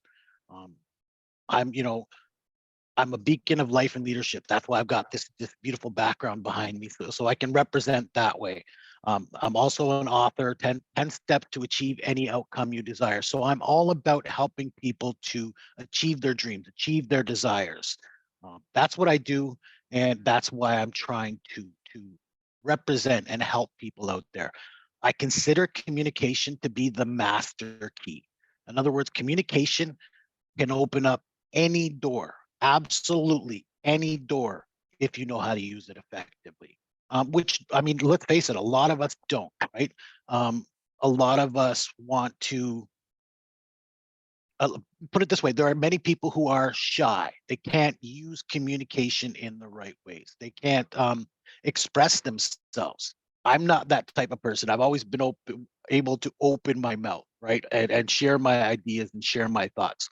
I'm a beacon of life and leadership. That's why I've got this beautiful background behind me, so I can represent that way. I'm also an author, 10 Steps to Achieve Any Outcome You Desire. So I'm all about helping people to achieve their dreams, achieve their desires. That's what I do, and that's why I'm trying to represent and help people out there. I consider communication to be the master key. In other words, communication can open up any door, absolutely any door, if you know how to use it effectively. Which, I mean, let's face it, a lot of us don't, right? A lot of us want to, put it this way, there are many people who are shy. They can't use communication in the right ways. They can't express themselves. I'm not that type of person. I've always been able to open my mouth, right? And share my ideas and share my thoughts.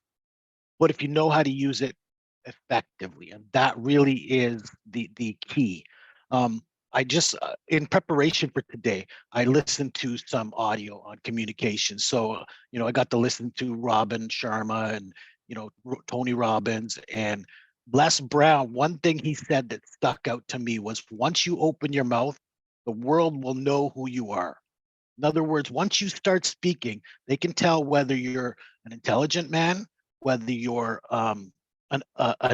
But if you know how to use it effectively, and that really is the key. I just, in preparation for today, I listened to some audio on communication. So, I got to listen to Robin Sharma and, Tony Robbins and Les Brown. One thing he said that stuck out to me was, once you open your mouth, the world will know who you are. In other words, once you start speaking, they can tell whether you're an intelligent man, whether you're an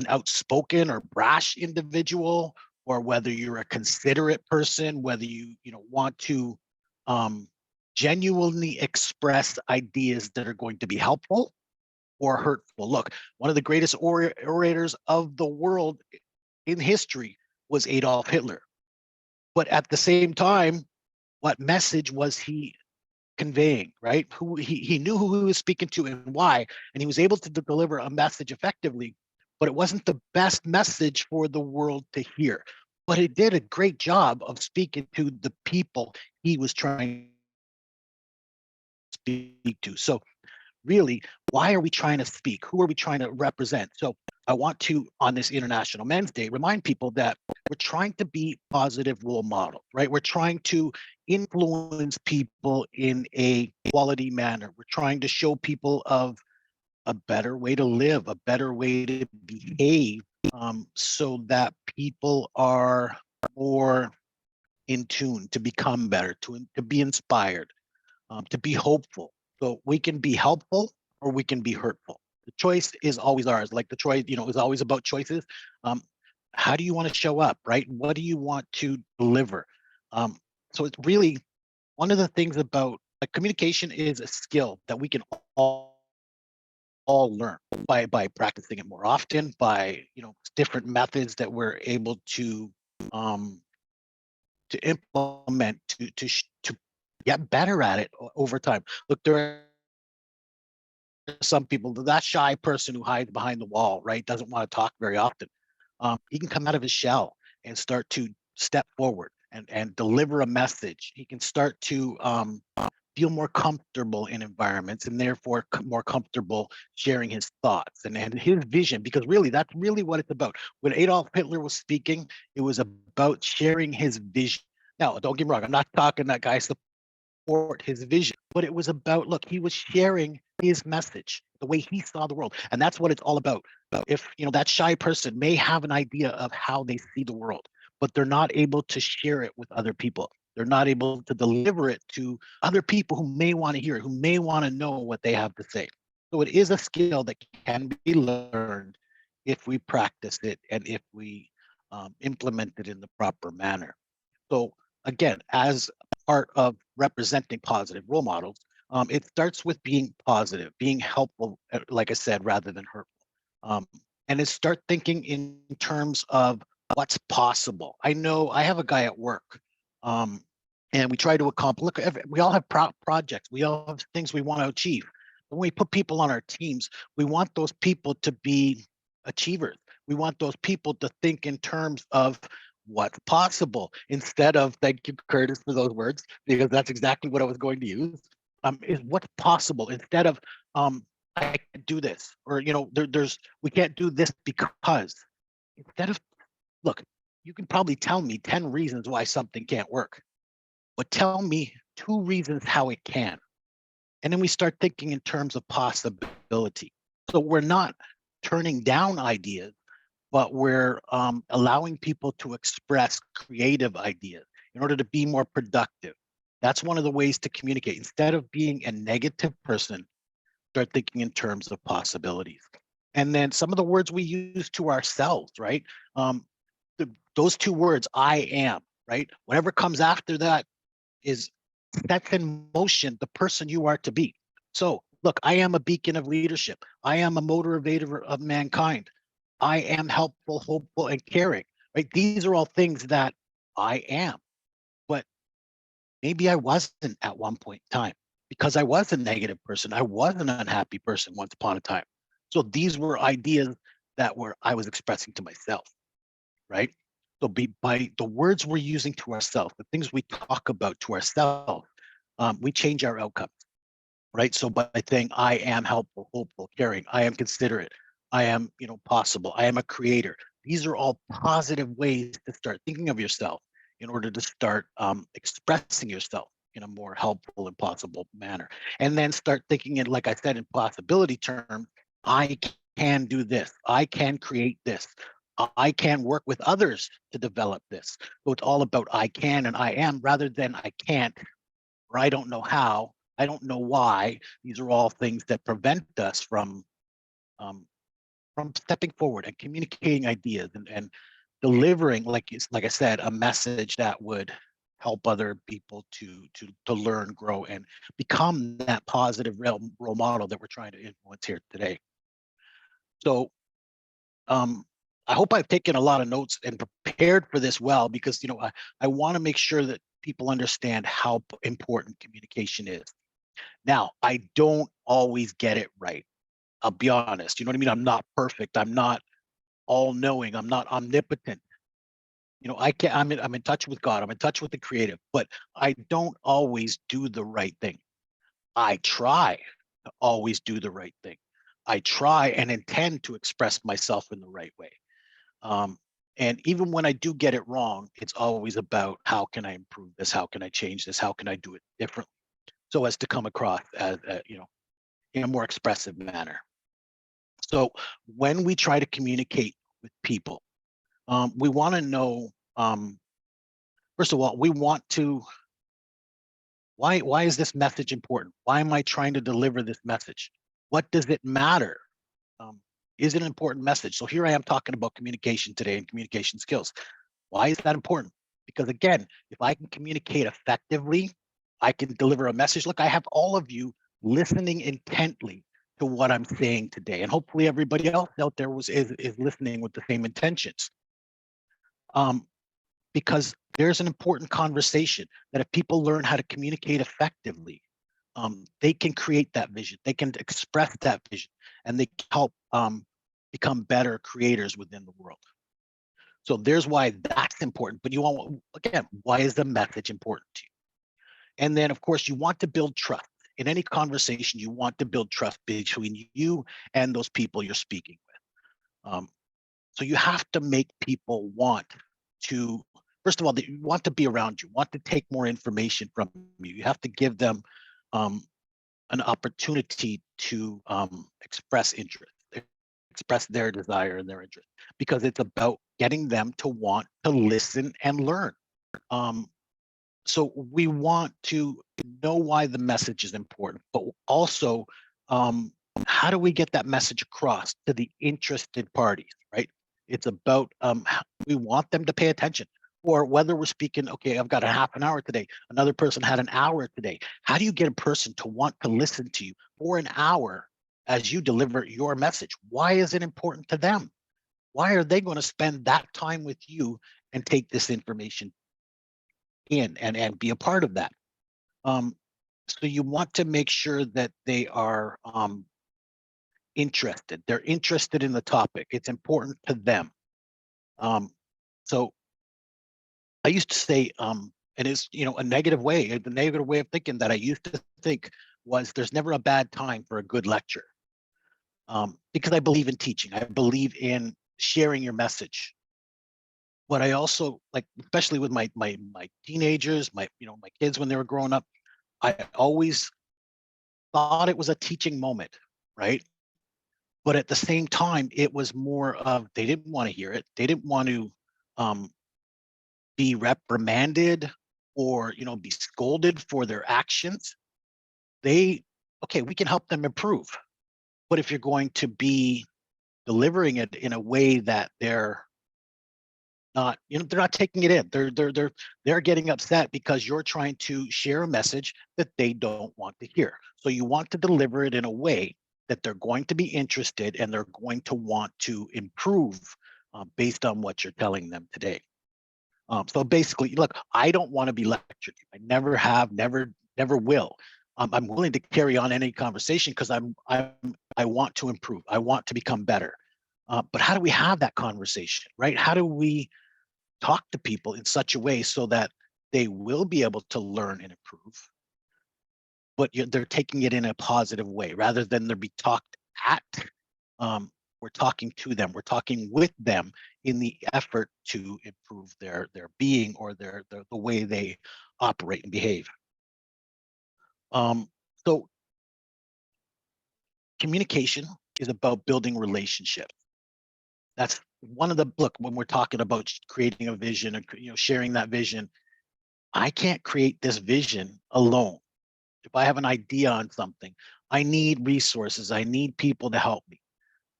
outspoken or brash individual, or whether you're a considerate person, whether you want to genuinely express ideas that are going to be helpful or hurtful. Look, one of the greatest orators of the world in history was Adolf Hitler. But at the same time, what message was he conveying, right? Who he knew who he was speaking to and why, and he was able to deliver a message effectively, but it wasn't the best message for the world to hear. But he did a great job of speaking to the people he was trying to speak to. So really, why are we trying to speak? Who are we trying to represent? So I want to, on this International Men's Day, remind people that we're trying to be positive role models, right? We're trying to influence people in a quality manner. We're trying to show people of a better way to live, a better way to behave, so that people are more in tune, to become better, to be inspired, to be hopeful. So we can be helpful or we can be hurtful. The choice is always ours. Like Letroy, is always about choices. how do you want to show up, right? What do you want to deliver? So it's really one of the things about communication is a skill that we can all learn by practicing it more often, by different methods that we're able um, to implement to get better at it over time. Look, there are some people, that shy person who hides behind the wall, right, doesn't want to talk very often. He can come out of his shell and start to step forward and deliver a message. He can start to feel more comfortable in environments, and therefore more comfortable sharing his thoughts and his vision, because really that's really what it's about. When Adolf Hitler was speaking, it was about sharing his vision. Now, don't get me wrong, I'm not talking that guy support his vision, but it was about, look, he was sharing his message, the way he saw the world. And that's what it's all about. If that shy person may have an idea of how they see the world, but they're not able to share it with other people. They're not able to deliver it to other people who may want to hear it, who may want to know what they have to say. So it is a skill that can be learned if we practice it and if we implement it in the proper manner. So again, as part of representing positive role models, it starts with being positive, being helpful, like I said, rather than hurtful. And it start thinking in terms of what's possible. I know I have a guy at work, and we try to accomplish. Look, we all have projects. We all have things we want to achieve. When we put people on our teams, we want those people to be achievers. We want those people to think in terms of what's possible instead of, thank you, Curtis, for those words, because that's exactly what I was going to use. Is what's possible instead of I can't do this, or there's we can't do this because. Instead of, look, you can probably tell me 10 reasons why something can't work, but tell me 2 reasons how it can. And then we start thinking in terms of possibility. So we're not turning down ideas, but we're allowing people to express creative ideas in order to be more productive. That's one of the ways to communicate. Instead of being a negative person, start thinking in terms of possibilities. And then some of the words we use to ourselves, right? Those 2 words, I am, right? Whatever comes after that sets in motion the person you are to be. So look, I am a beacon of leadership. I am a motivator of mankind. I am helpful, hopeful, and caring, right? These are all things that I am, but maybe I wasn't at one point in time, because I was a negative person. I was an unhappy person once upon a time. So these were ideas that I was expressing to myself, right? So by the words we're using to ourselves, the things we talk about to ourselves, we change our outcomes, right? So by saying, I am helpful, hopeful, caring, I am considerate, I am, possible, I am a creator. These are all positive ways to start thinking of yourself in order to start expressing yourself in a more helpful and possible manner. And then start thinking in, like I said, in possibility terms, I can do this, I can create this, I can work with others to develop this. So it's all about I can and I am, rather than I can't, or I don't know how, I don't know why. These are all things that prevent us from stepping forward and communicating ideas and delivering, like I said, a message that would help other people to learn, grow, and become that positive role model that we're trying to influence here today. So I hope I've taken a lot of notes and prepared for this well, because I want to make sure that people understand how important communication is. Now, I don't always get it right. I'll be honest. You know what I mean? I'm not perfect. I'm not all knowing. I'm not omnipotent. I can't, I'm in touch with God. I'm in touch with the creative, but I don't always do the right thing. I try to always do the right thing. I try and intend to express myself in the right way. And even when I do get it wrong, it's always about, how can I improve this? How can I change this? How can I do it differently, so as to come across as, in a more expressive manner. So when we try to communicate with people, we want to know, first of all, we want to, why is this message important? Why am I trying to deliver this message? What does it matter? Is it an important message? So here I am talking about communication today and communication skills. Why is that important? Because again, if I can communicate effectively, I can deliver a message. Look, I have all of you listening intently to what I'm saying today. And hopefully everybody else out there is listening with the same intentions. Because there's an important conversation that if people learn how to communicate effectively, they can create that vision, they can express that vision, and they can help become better creators within the world. So there's why that's important. But you want, again, why is the message important to you? And then, of course, you want to build trust. In any conversation, you want to build trust between you and those people you're speaking with. So you have to make people want to, first of all, they want to be around you, want to take more information from you. You have to give them an opportunity to express interest, express their desire and their interest, because it's about getting them to want to listen and learn. So we want to know why the message is important, but also how do we get that message across to the interested parties, right? It's about we want them to pay attention, or whether we're speaking, okay, I've got a half an hour today, another person had an hour today. How do you get a person to want to listen to you for an hour as you deliver your message? Why is it important to them? Why are they going to spend that time with you and take this information in and be a part of that? So you want to make sure that they are interested. They're interested in the topic. It's important to them. So I used to say, and it's, a negative way, the negative way of thinking that I used to think was there's never a bad time for a good lecture. Because I believe in teaching. I believe in sharing your message. But I also, like, especially with my teenagers, my kids when they were growing up, I always thought it was a teaching moment, right? But at the same time, it was more of they didn't want to hear it. They didn't want to be reprimanded or be scolded for their actions. Okay, we can help them improve. But if you're going to be delivering it in a way that they're not, they're not taking it in. They're getting upset because you're trying to share a message that they don't want to hear. So you want to deliver it in a way that they're going to be interested and they're going to want to improve based on what you're telling them today. So basically, look, I don't want to be lectured. I never have, never will. I'm willing to carry on any conversation because I want to improve. I want to become better. But how do we have that conversation, right? How do we talk to people in such a way so that they will be able to learn and improve, but they're taking it in a positive way rather than they're be talked at? We're talking to them. We're talking with them in the effort to improve their being or the way they operate and behave. So communication is about building relationships. That's one of the, look, when we're talking about creating a vision and sharing that vision, I can't create this vision alone. If I have an idea on something, I need resources. I need people to help me.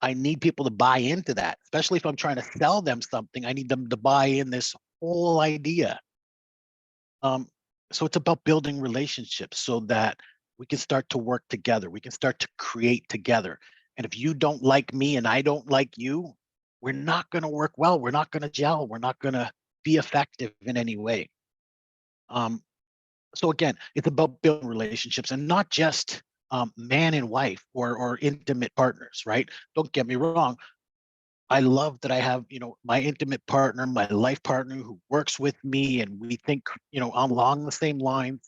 I need people to buy into that, especially if I'm trying to sell them something. I need them to buy in this whole idea. So it's about building relationships so that we can start to work together. We can start to create together. And if you don't like me and I don't like you, we're not going to work well. We're not going to gel. We're not going to be effective in any way. So again, it's about building relationships and not just man and wife or intimate partners, right? Don't get me wrong. I love that I have, my intimate partner, my life partner who works with me, and we think, along the same lines,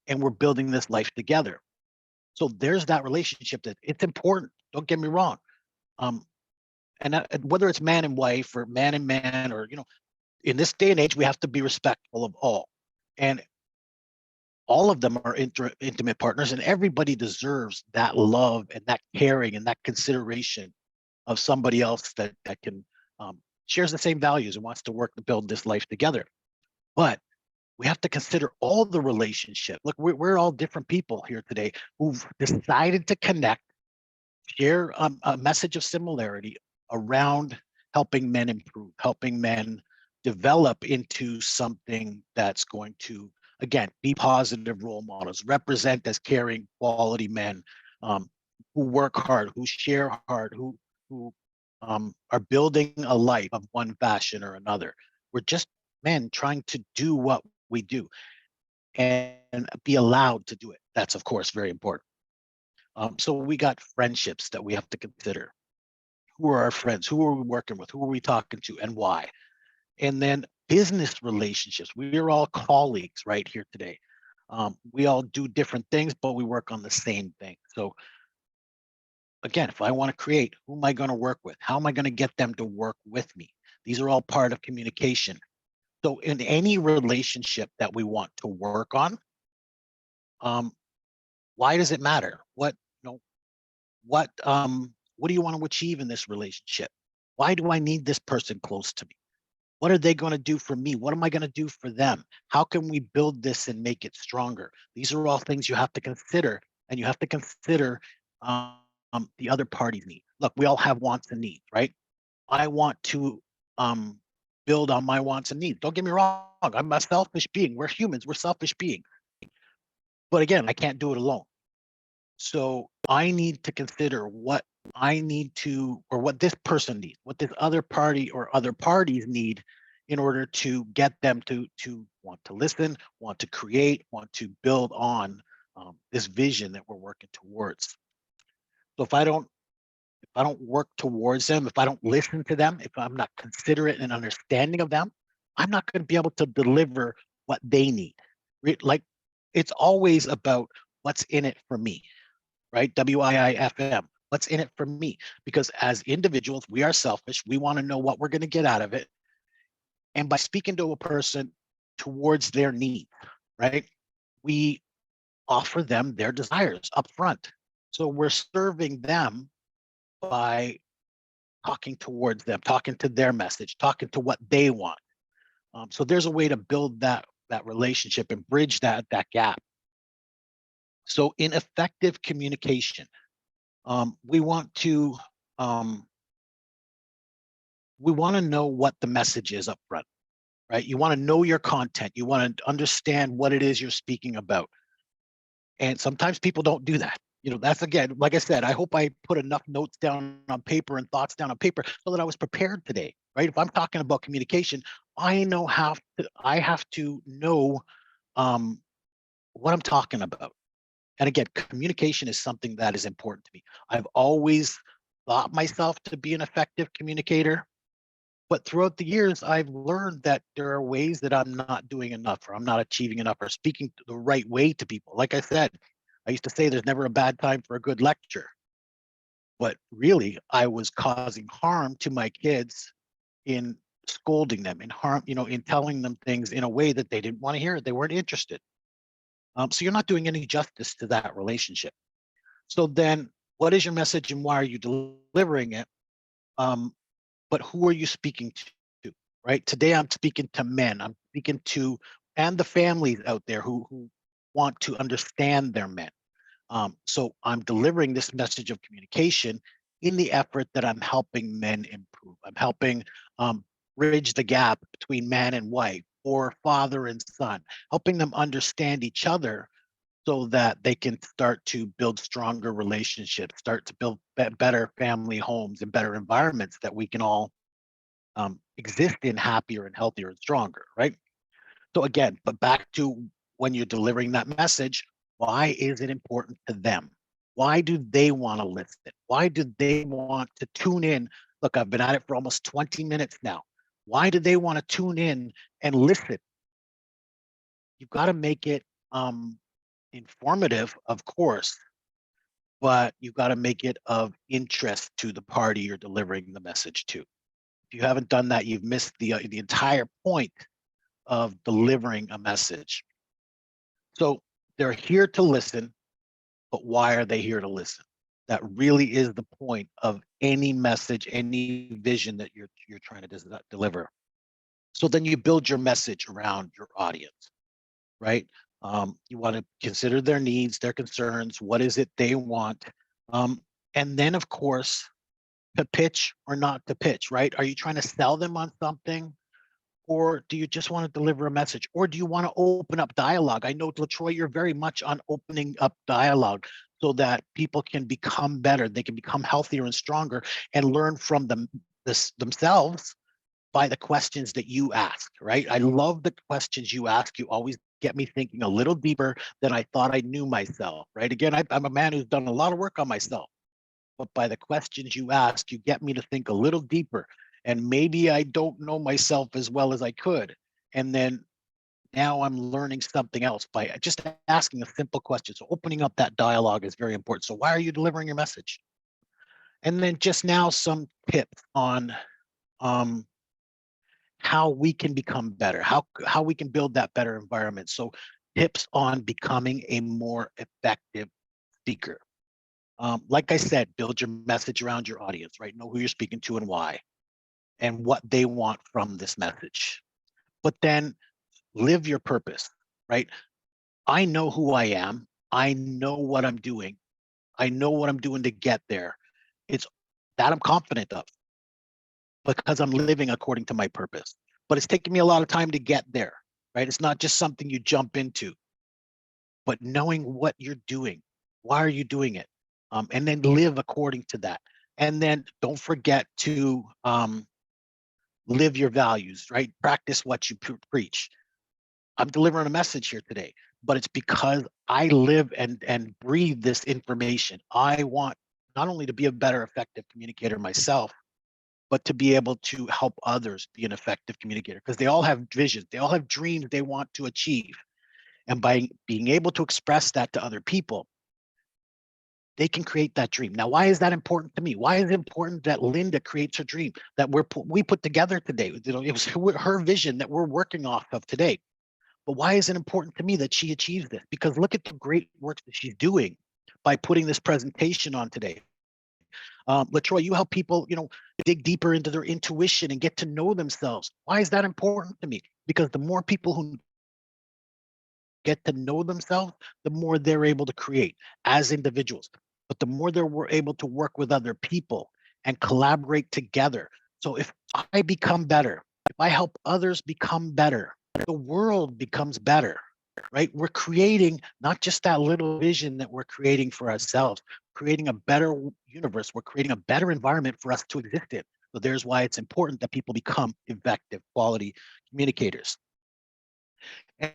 and we're building this life together. So there's that relationship that it's important. Don't get me wrong. And whether it's man and wife or man and man, or, in this day and age, we have to be respectful of all. And all of them are intimate partners, and everybody deserves that love and that caring and that consideration of somebody else that can shares the same values and wants to work to build this life together. But we have to consider all the relationship. Look, we're all different people here today who've decided to connect share a message of similarity around helping men improve, helping men develop into something that's going to, again, be positive role models, represent as caring, quality men, who work hard, who share hard, who are building a life of one fashion or another. We're just men trying to do what we do and be allowed to do it. That's, of course, very important. So we got friendships that we have to consider. Who are our friends? Who are we working with? Who are we talking to, and why? And then business relationships. We are all colleagues right here today. We all do different things, but we work on the same thing. So again, if I want to create, who am I going to work with? How am I going to get them to work with me? These are all part of communication. So in any relationship that we want to work on, why does it matter? What do you want to achieve in this relationship? Why do I need this person close to me? What are they going to do for me? What am I going to do for them? How can we build this and make it stronger? These are all things you have to consider, and you have to consider the other party's need. Look, we all have wants and needs, right? I want to build on my wants and needs. Don't get me wrong. I'm a selfish being. We're humans. We're selfish beings. But again, I can't do it alone. So I need to consider what I need to, or what this person needs, what this other party or other parties need in order to get them to want to listen, want to create, want to build on this vision that we're working towards. So if I don't work towards them, if I don't listen to them, if I'm not considerate and understanding of them, I'm not going to be able to deliver what they need. Like, it's always about what's in it for me, right? WIIFM. What's in it for me? Because as individuals, we are selfish. We want to know what we're going to get out of it. And by speaking to a person towards their needs, right, we offer them their desires up front. So we're serving them by talking towards them, talking to their message, talking to what they want. So there's a way to build that relationship and bridge that gap. So in effective communication, we want to know what the message is up front, right? You want to know your content. You want to understand what it is you're speaking about. And sometimes people don't do that. That's, again, like I said, I hope I put enough notes down on paper and thoughts down on paper so that I was prepared today, right? If I'm talking about communication, I have to know what I'm talking about. And again, communication is something that is important to me. I've always thought myself to be an effective communicator, but throughout the years, I've learned that there are ways that I'm not doing enough, or I'm not achieving enough, or speaking the right way to people. Like I said, I used to say there's never a bad time for a good lecture, but really I was causing harm to my kids in scolding them, in in telling them things in a way that they didn't want to hear. They weren't interested. So you're not doing any justice to that relationship. So then what is your message and why are you delivering it? But who are you speaking to, right? Today, I'm speaking to men. I'm speaking to, and the families out there who want to understand their men. So I'm delivering this message of communication in the effort that I'm helping men improve. I'm helping bridge the gap between man and wife, or father and son, helping them understand each other so that they can start to build stronger relationships, start to build better family homes and better environments that we can all exist in happier and healthier and stronger, right? So again, but back to when you're delivering that message, why is it important to them? Why do they want to listen? Why do they want to tune in? Look, I've been at it for almost 20 minutes now. Why do they want to tune in and listen? You've got to make it informative, of course, but you've got to make it of interest to the party you're delivering the message to. If you haven't done that, you've missed the entire point of delivering a message. So they're here to listen, but why are they here to listen? That really is the point of any message, any vision that you're trying to deliver. So then you build your message around your audience, right? You want to consider their needs, their concerns, what is it they want, And then, of course, to pitch or not to pitch, right? Are you trying to sell them on something? Or do you just want to deliver a message? Or do you want to open up dialogue? I know, Letroy, you're very much on opening up dialogue so that people can become better. They can become healthier and stronger and learn from themselves by the questions that you ask, right? I love the questions you ask. You always get me thinking a little deeper than I thought I knew myself, right? Again, I'm a man who's done a lot of work on myself, but by the questions you ask, you get me to think a little deeper. And maybe I don't know myself as well as I could. And then now I'm learning something else by just asking a simple question. So opening up that dialogue is very important. So why are you delivering your message? And then just now some tips on how we can become better, how we can build that better environment. So tips on becoming a more effective speaker. Like I said, build your message around your audience, right? Know who you're speaking to and why, and what they want from this message. But then live your purpose, right? I know who I am. I know what I'm doing. I know what I'm doing to get there. It's that I'm confident of because I'm living according to my purpose. But it's taken me a lot of time to get there, right? It's not just something you jump into, but knowing what you're doing. Why are you doing it? And then live according to that. And then don't forget to live your values, right? Practice what you preach. I'm delivering a message here today, but it's because I live and breathe this information. I want not only to be a better, effective communicator myself, but to be able to help others be an effective communicator because they all have visions, they all have dreams they want to achieve. And by being able to express that to other people, they can create that dream. Now, why is that important to me? Why is it important that Linda creates her dream that we put together today? You know, it was her vision that we're working off of today. But why is it important to me that she achieves this? Because look at the great work that she's doing by putting this presentation on today. Letroy, you help people, dig deeper into their intuition and get to know themselves. Why is that important to me? Because the more people who get to know themselves, the more they're able to create as individuals. But the more they're able to work with other people and collaborate together. So if I become better, if I help others become better, the world becomes better, right? We're creating not just that little vision that we're creating for ourselves, creating a better universe. We're creating a better environment for us to exist in. So there's why it's important that people become effective, quality communicators. And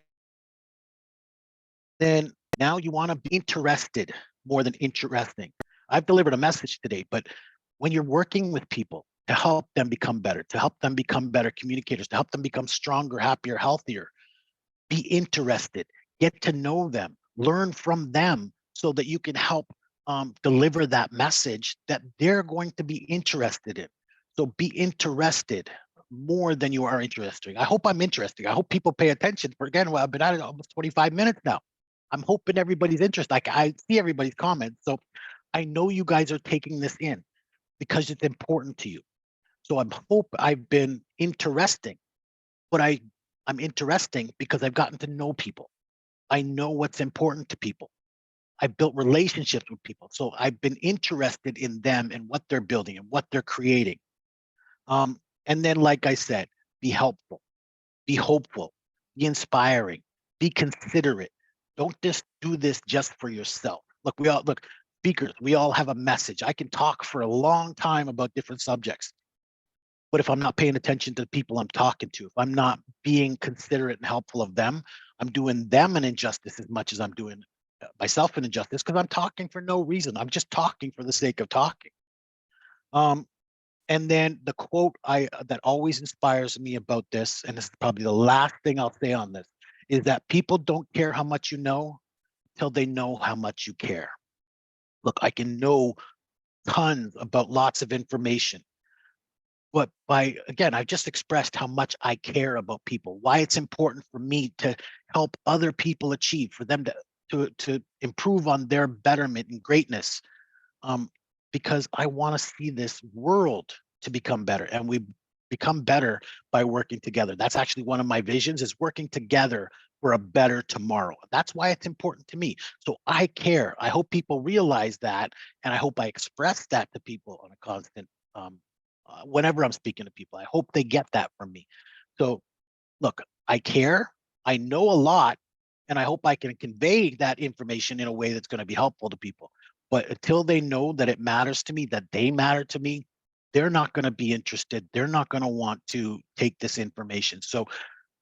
then now you want to be interested more than interesting. I've delivered a message today, but when you're working with people to help them become better, to help them become better communicators, to help them become stronger, happier, healthier, be interested, get to know them, learn from them so that you can help deliver that message that they're going to be interested in. So be interested more than you are interesting. I hope I'm interesting. I hope people pay attention. For again, well, I've been at it almost 25 minutes now. I'm hoping everybody's interested. Like I see everybody's comments. So I know you guys are taking this in because it's important to you. So I hope I've been interesting, but I'm interesting because I've gotten to know people. I know what's important to people. I've built relationships with people. So I've been interested in them and what they're building and what they're creating. And then, like I said, be helpful, be hopeful, be inspiring, be considerate. Don't just do this just for yourself. Look, speakers, we all have a message. I can talk for a long time about different subjects. But if I'm not paying attention to the people I'm talking to, if I'm not being considerate and helpful of them, I'm doing them an injustice as much as I'm doing myself an injustice because I'm talking for no reason. I'm just talking for the sake of talking. And then the quote that always inspires me about this, and this is probably the last thing I'll say on this, is that people don't care how much you know till they know how much you care. Look, I can know tons about lots of information. But again, I've just expressed how much I care about people, why it's important for me to help other people achieve, for them to improve on their betterment and greatness, because I want to see this world to become better, and we become better by working together. That's actually one of my visions, is working together for a better tomorrow. That's why it's important to me. So I care. I hope people realize that, and I hope I express that to people on a constant, whenever I'm speaking to people. I hope they get that from me. So look, I care. I know a lot, and I hope I can convey that information in a way that's going to be helpful to people. But until they know that it matters to me, that they matter to me, they're not going to be interested. They're not going to want to take this information. So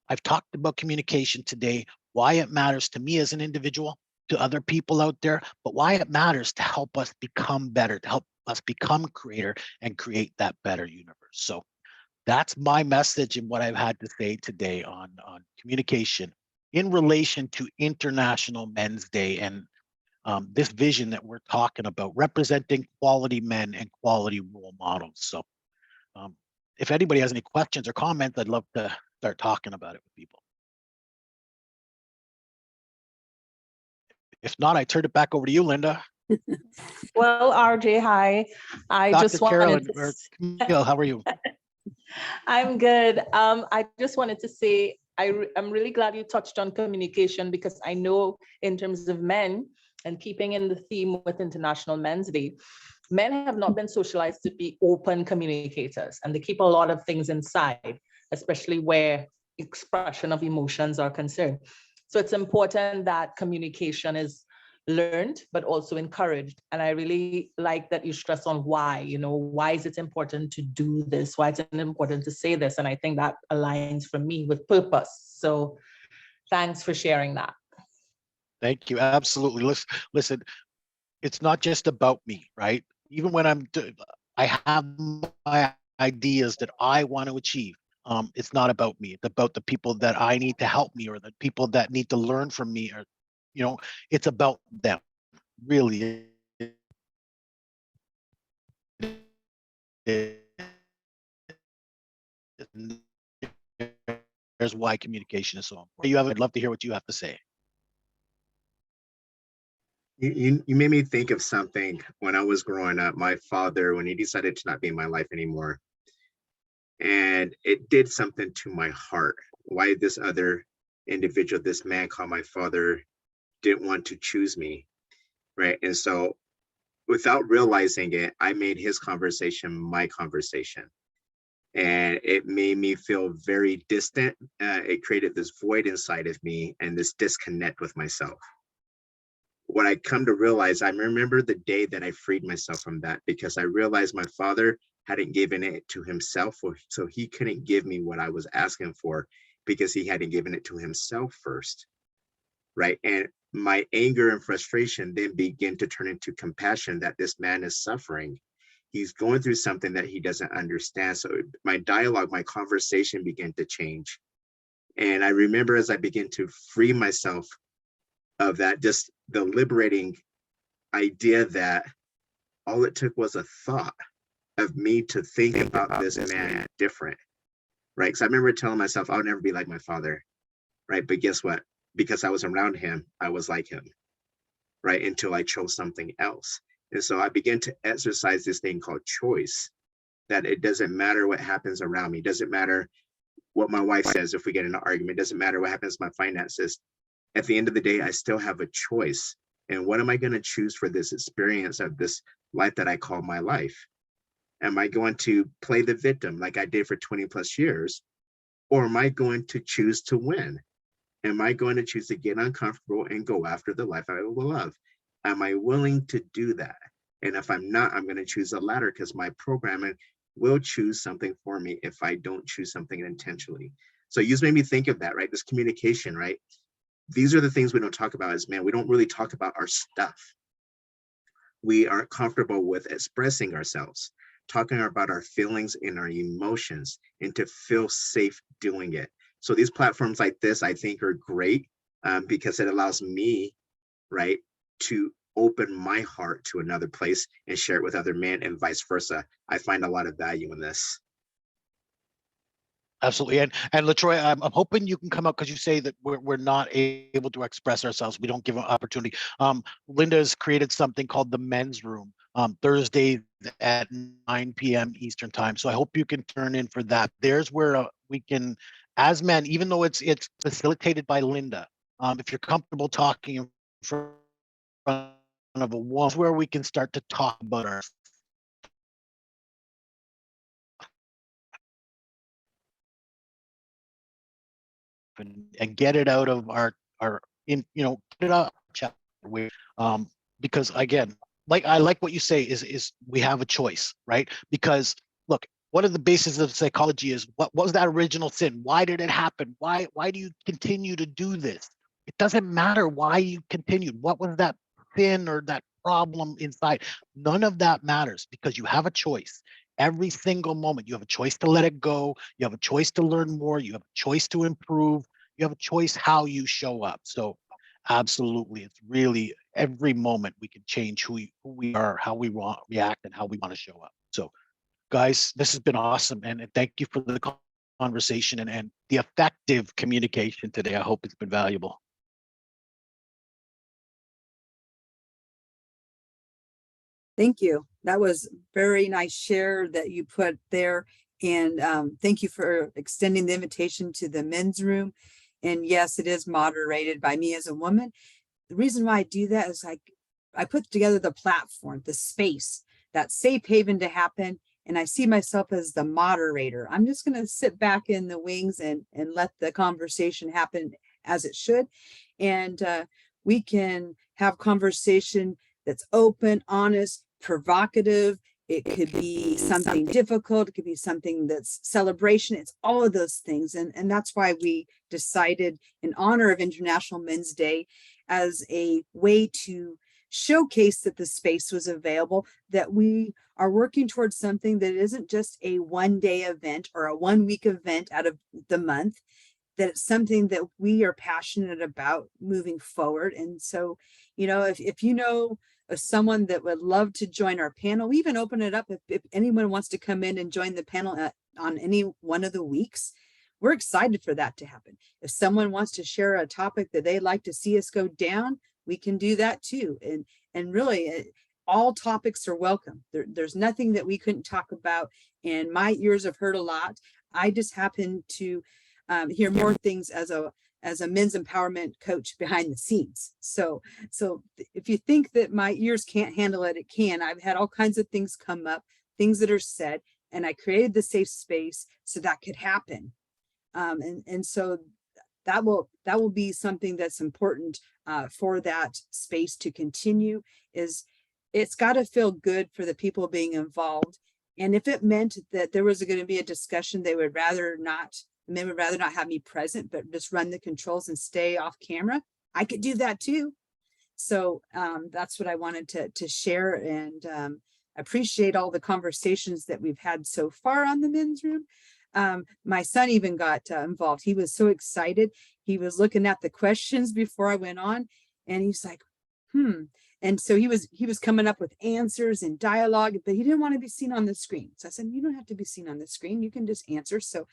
I've talked about communication today, why it matters to me as an individual, to other people out there, but why it matters to help us become better, to help us become creator and create that better universe. So that's my message and what I've had to say today on communication in relation to International Men's Day and this vision that we're talking about, representing quality men and quality role models. So if anybody has any questions or comments, I'd love to start talking about it with people. If not, I turn it back over to you, Linda. Well, RJ, hi. I Dr. just wanted Carolyn, to or Camille, how are you? I'm good. I just wanted to say I'm really glad you touched on communication, because I know in terms of men, and keeping in the theme with International Men's Day, men have not been socialized to be open communicators, and they keep a lot of things inside, especially where expression of emotions are concerned. So it's important that communication is learned, but also encouraged. And I really like that you stress on why, why is it important to do this? Why is it important to say this? And I think that aligns for me with purpose. So thanks for sharing that. Thank you. Absolutely. Listen, it's not just about me, right? Even when I have my ideas that I want to achieve. It's not about me. It's about the people that I need to help me, or the people that need to learn from me, or, it's about them. Really. There's why communication is so important. I'd love to hear what you have to say. You made me think of something when I was growing up. My father, when he decided to not be in my life anymore, and it did something to my heart. Why this other individual, this man called my father, didn't want to choose me, right? And so without realizing it, I made his conversation my conversation. And it made me feel very distant. It created this void inside of me and this disconnect with myself. What I come to realize, I remember the day that I freed myself from that, because I realized my father hadn't given it to himself, so he couldn't give me what I was asking for because he hadn't given it to himself first, right? And my anger and frustration then began to turn into compassion that this man is suffering. He's going through something that he doesn't understand. So my dialogue, my conversation began to change. And I remember as I began to free myself of that, just the liberating idea that all it took was a thought of me to think about this man different, right? Because I remember telling myself, I'll never be like my father, right? But guess what? Because I was around him, I was like him, right? Until I chose something else. And so I began to exercise this thing called choice, that it doesn't matter what happens around me. It doesn't matter what my wife says if we get in an argument. It doesn't matter what happens to my finances. At the end of the day, I still have a choice. And what am I going to choose for this experience of this life that I call my life? Am I going to play the victim like I did for 20 plus years? Or am I going to choose to win? Am I going to choose to get uncomfortable and go after the life I will love? Am I willing to do that? And if I'm not, I'm going to choose the latter, because my programming will choose something for me if I don't choose something intentionally. So you just made me think of that, right? This communication, right? These are the things we don't talk about as men. We don't really talk about our stuff. We aren't comfortable with expressing ourselves, talking about our feelings and our emotions, and to feel safe doing it. So these platforms like this, I think, are great because it allows me, right, to open my heart to another place and share it with other men, and vice versa. I find a lot of value in this. Absolutely. And Letroy, I'm hoping you can come up, because you say that we're not able to express ourselves. We don't give an opportunity. Linda has created something called the Men's Room, Thursday at 9 p.m. Eastern time. So I hope you can turn in for that. There's where we can as men, even though it's facilitated by Linda, if you're comfortable talking in front of a woman, that's where we can start to talk about our and get it out of our get it out chat with, because again, like I like what you say is we have a choice, right? Because look, one of the bases of psychology is what was that original sin? Why did it happen? Why do you continue to do this? It doesn't matter why you continued. What was that sin or that problem inside? None of that matters, because you have a choice. Every single moment, you have a choice to let it go. You have a choice to learn more. You have a choice to improve. You have a choice how you show up. So absolutely, it's really every moment we can change who we are, how we want to react, and how we want to show up. So guys, this has been awesome. And thank you for the conversation and the effective communication today. I hope it's been valuable. Thank you. That was very nice share that you put there. And thank you for extending the invitation to the men's room. And yes, it is moderated by me as a woman. The reason why I do that is I put together the platform, the space, that safe haven to happen. And I see myself as the moderator. I'm just going to sit back in the wings and let the conversation happen as it should. And we can have conversation that's open, honest, provocative. It could be something difficult. It could be something that's celebration. It's all of those things. And that's why we decided, in honor of International Men's Day, as a way to showcase that the space was available, that we are working towards something that isn't just a one-day event or a one-week event out of the month, that it's something that we are passionate about moving forward. And so, if you know of someone that would love to join our panel, we even open it up if anyone wants to come in and join the panel on any one of the weeks. We're excited for that to happen. If someone wants to share a topic that they'd like to see us go down, we can do that too. And really, all topics are welcome. There's nothing that we couldn't talk about. And my ears have heard a lot. I just happen to hear more things as a men's empowerment coach behind the scenes. So if you think that my ears can't handle it, it can. I've had all kinds of things come up, things that are said, and I created the safe space so that could happen. And so that will be something that's important for that space to continue. Is it's got to feel good for the people being involved. And if it meant that there was going to be a discussion, they would rather not have me present, but just run the controls and stay off camera, I could do that too. So that's what I wanted to share, and appreciate all the conversations that we've had so far on the men's room. My son even got involved. He was so excited. He was looking at the questions before I went on, and he's like, And so he was coming up with answers and dialogue, but he didn't want to be seen on the screen. So I said, you don't have to be seen on the screen. You can just answer. So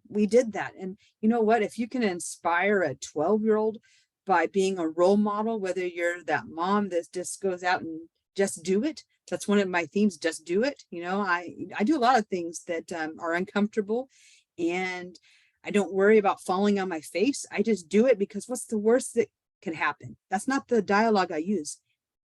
we did that. And you know what? If you can inspire a 12-year-old by being a role model, whether you're that mom that just goes out and just do it. That's one of my themes, just do it. I do a lot of things that are uncomfortable, and I don't worry about falling on my face. I just do it, because what's the worst that can happen? That's not the dialogue I use.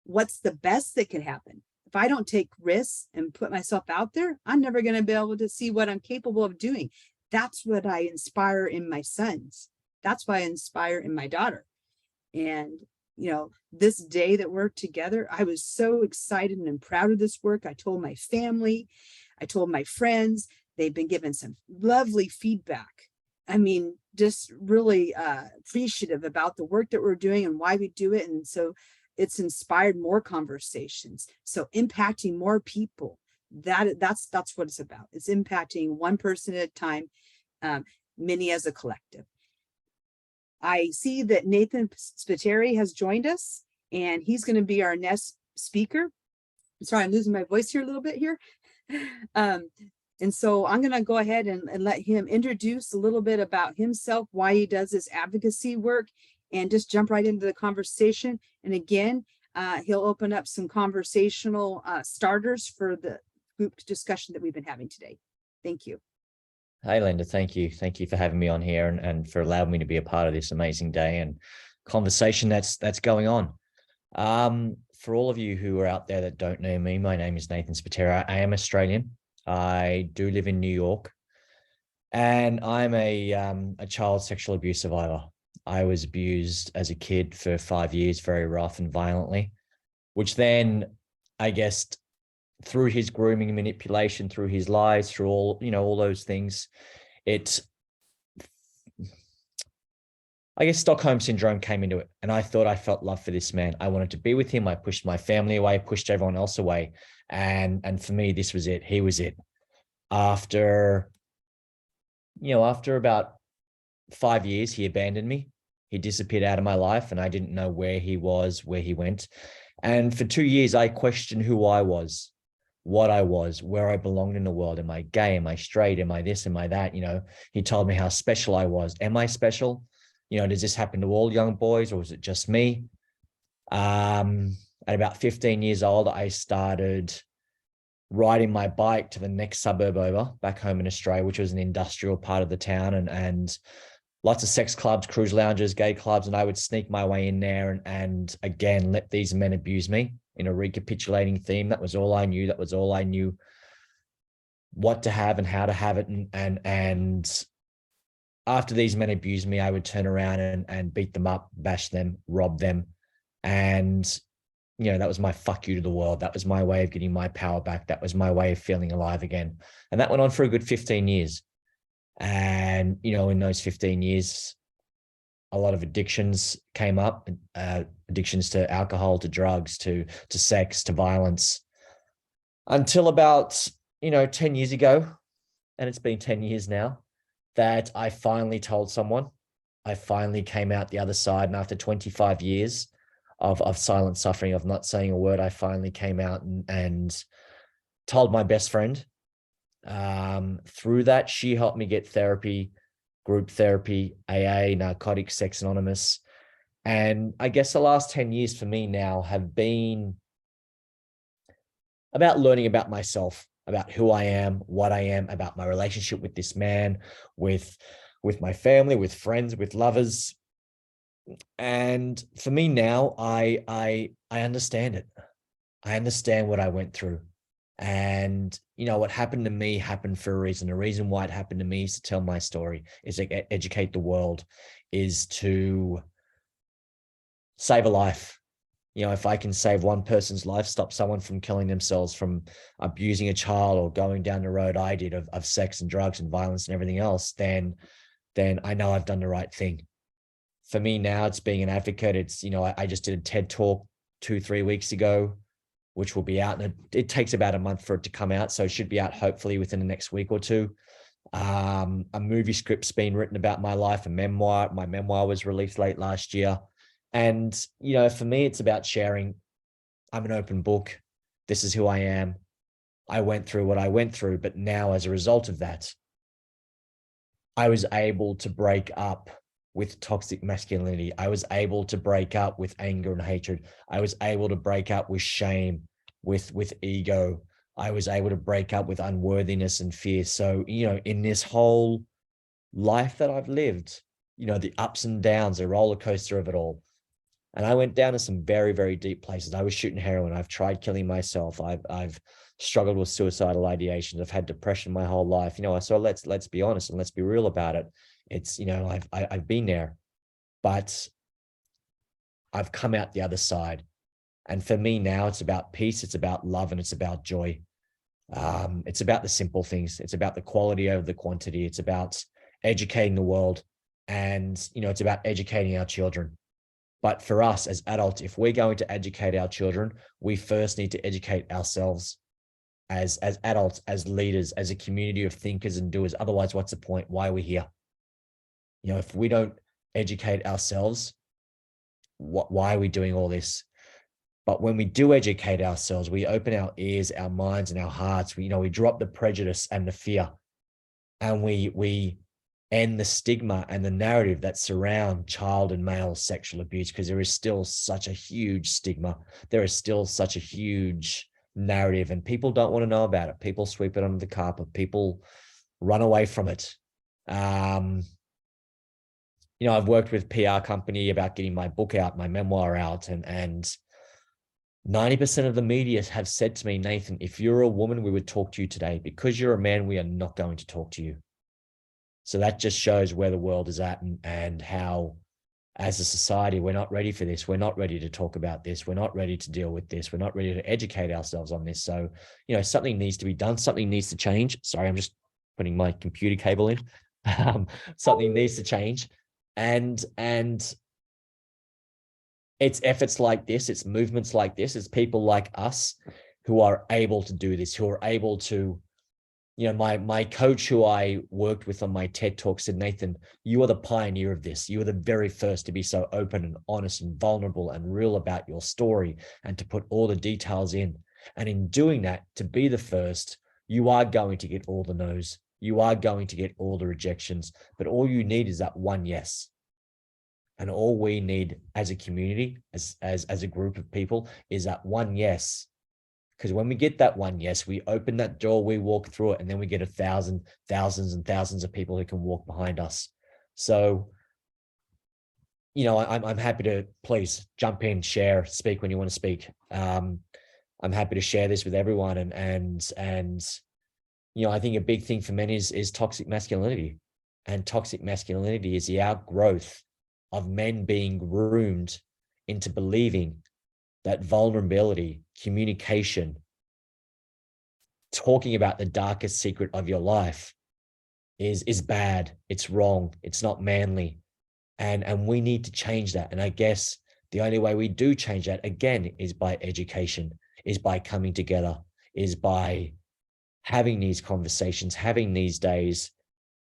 What's the best that could happen? If I don't take risks and put myself out there, I'm never going to be able to see what I'm capable of doing. That's what I inspire in my sons. That's why I inspire in my daughter. And this day that we're together, I was so excited and proud of this work. I told my family, I told my friends. They've been given some lovely feedback. I mean, just really appreciative about the work that we're doing and why we do it. And so it's inspired more conversations. So impacting more people, that's what it's about. It's impacting one person at a time, many as a collective. I see that Nathan Spiteri has joined us, and he's going to be our next speaker. I'm sorry, I'm losing my voice here a little bit here. And so I'm going to go ahead and let him introduce a little bit about himself, why he does this advocacy work, and just jump right into the conversation. And again, he'll open up some conversational starters for the group discussion that we've been having today. Thank you. Hey, Linda, thank you. Thank you for having me on here and for allowing me to be a part of this amazing day and conversation that's going on. For all of you who are out there that don't know me, my name is Nathan Spiteri. I am Australian. I do live in New York, and I'm a child sexual abuse survivor. I was abused as a kid for 5 years, very rough and violently, which then, I guess, through his grooming and manipulation, through his lies, through all those things, I guess Stockholm syndrome came into it, and I thought I felt love for this man. I wanted to be with him. I pushed my family away, pushed everyone else away. And for me, this was it. He was it. After about 5 years, he abandoned me. He disappeared out of my life, and I didn't know where he was, where he went. And for 2 years, I questioned who I was, what I was, where I belonged in the world. Am I gay? Am I straight? Am I this? Am I that? He told me how special I was. Am I special? Does this happen to all young boys, or is it just me? At about 15 years old, I started riding my bike to the next suburb over, back home in Australia, which was an industrial part of the town, and lots of sex clubs, cruise lounges, gay clubs, and I would sneak my way in there and again, let these men abuse me in a recapitulating theme. That was all I knew. That was all I knew, what to have and how to have it. And after these men abused me, I would turn around and beat them up, bash them, rob them. And, that was my fuck you to the world. That was my way of getting my power back. That was my way of feeling alive again. And that went on for a good 15 years. And, in those 15 years, a lot of addictions came up, addictions to alcohol, to drugs, to sex, to violence, until about, 10 years ago, and it's been 10 years now, that I finally told someone. I finally came out the other side, and after 25 years of silent suffering, of not saying a word, I finally came out and told my best friend. Through that, she helped me get therapy, group therapy, AA, Narcotics, Sex Anonymous. And I guess the last 10 years for me now have been about learning about myself, about who I am, what I am, about my relationship with this man, with my family, with friends, with lovers. And for me now, I understand it. I understand what I went through. And, what happened to me happened for a reason. The reason why it happened to me is to tell my story, is to educate the world, is to save a life. If I can save one person's life, stop someone from killing themselves, from abusing a child, or going down the road I did of sex and drugs and violence and everything else, then I know I've done the right thing. For me now, it's being an advocate. It's, I just did a TED talk 2-3 weeks ago, which will be out, and it takes about a month for it to come out. So it should be out hopefully within the next week or two. A movie script's been written about my life, a memoir. My memoir was released late last year. And, for me, it's about sharing. I'm an open book. This is who I am. I went through what I went through, but now as a result of that, I was able to break up with toxic masculinity. I was able to break up with anger and hatred. I was able to break up with shame, with ego. I was able to break up with unworthiness and fear. So, in this whole life that I've lived, the ups and downs, the roller coaster of it all. And I went down to some very, very deep places. I was shooting heroin. I've tried killing myself. I've struggled with suicidal ideations. I've had depression my whole life. So let's be honest and let's be real about it. It's, I've been there, but I've come out the other side. And for me now, it's about peace, it's about love, and it's about joy. It's about the simple things. It's about the quality over the quantity. It's about educating the world, and, it's about educating our children. But for us as adults, if we're going to educate our children, we first need to educate ourselves as adults, as leaders, as a community of thinkers and doers. Otherwise, what's the point? Why are we here? If we don't educate ourselves, why are we doing all this? But when we do educate ourselves, we open our ears, our minds, and our hearts. We drop the prejudice and the fear, and we end the stigma and the narrative that surround child and male sexual abuse, because there is still such a huge stigma. There is still such a huge narrative, and people don't want to know about it. People sweep it under the carpet. People run away from it. You know, I've worked with PR company about getting my book out, my memoir out, and 90% of the media have said to me, Nathan, if you're a woman, we would talk to you today. Because you're a man, we are not going to talk to you. So that just shows where the world is at, and how, as a society, we're not ready for this. We're not ready to talk about this. We're not ready to deal with this. We're not ready to educate ourselves on this. So, you know, something needs to be done. Something needs to change. Sorry, I'm just putting my computer cable in. Something needs to change. And it's efforts like this, it's movements like this, it's people like us who are able to do this, who are able to, you know, my coach who I worked with on my TED Talk said, Nathan, you are the pioneer of this. You are the very first to be so open and honest and vulnerable and real about your story, and to put all the details in. And in doing that, to be the first, you are going to get all the no's. You are going to get all the rejections, but all you need is that one yes. And all we need as a community, as a group of people, is that one yes. Because when we get that one yes, we open that door, we walk through it, and then we get thousands and thousands of people who can walk behind us. So, you know, I'm happy to, please jump in, share, speak when you want to speak. I'm happy to share this with everyone. And you know, I think a big thing for men is toxic masculinity. And toxic masculinity is the outgrowth of men being groomed into believing that vulnerability, communication, talking about the darkest secret of your life is bad, it's wrong, it's not manly. And we need to change that. And I guess the only way we do change that, again, is by education, is by coming together, is by having these conversations, having these days,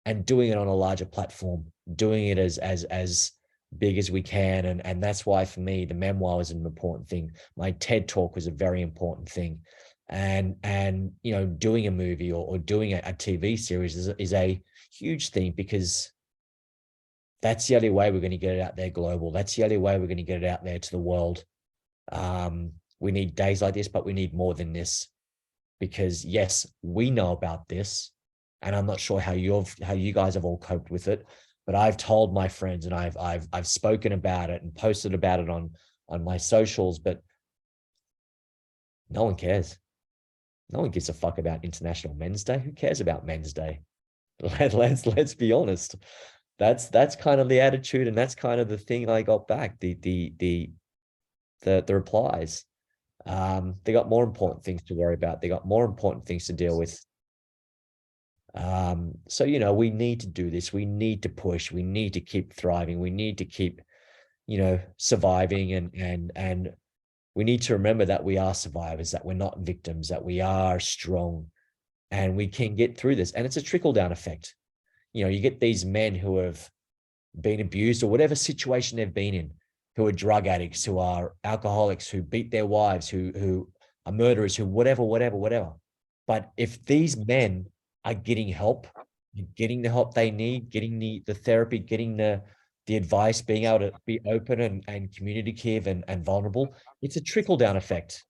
and doing it on a larger platform, doing it as big as we can. And that's why, for me, the memoir was an important thing. My TED Talk was a very important thing. And you know, doing a movie or doing a TV series is a huge thing, because that's the only way we're going to get it out there global. That's the only way we're going to get it out there to the world. We need days like this, but we need more than this, because yes, we know about this, and I'm not sure how you guys have all coped with it, but I've told my friends, and I've spoken about it and posted about it on my socials, but no one cares. No one gives a fuck about International Men's Day. Who cares about Men's Day? Let's be honest. That's kind of the attitude, and that's kind of the thing I got back. The replies. They got more important things to worry about. They got more important things to deal with. So, you know, we need to do this. We need to push. We need to keep thriving. We need to keep, you know, surviving, and we need to remember that we are survivors, that we're not victims, that we are strong, and we can get through this. And it's a trickle-down effect. You know, you get these men who have been abused, or whatever situation they've been in, who are drug addicts, who are alcoholics, who beat their wives, who are murderers, who whatever. But if these men are getting help, getting the help they need, getting the therapy, getting the advice, being able to be open and communicative and vulnerable, it's a trickle-down effect.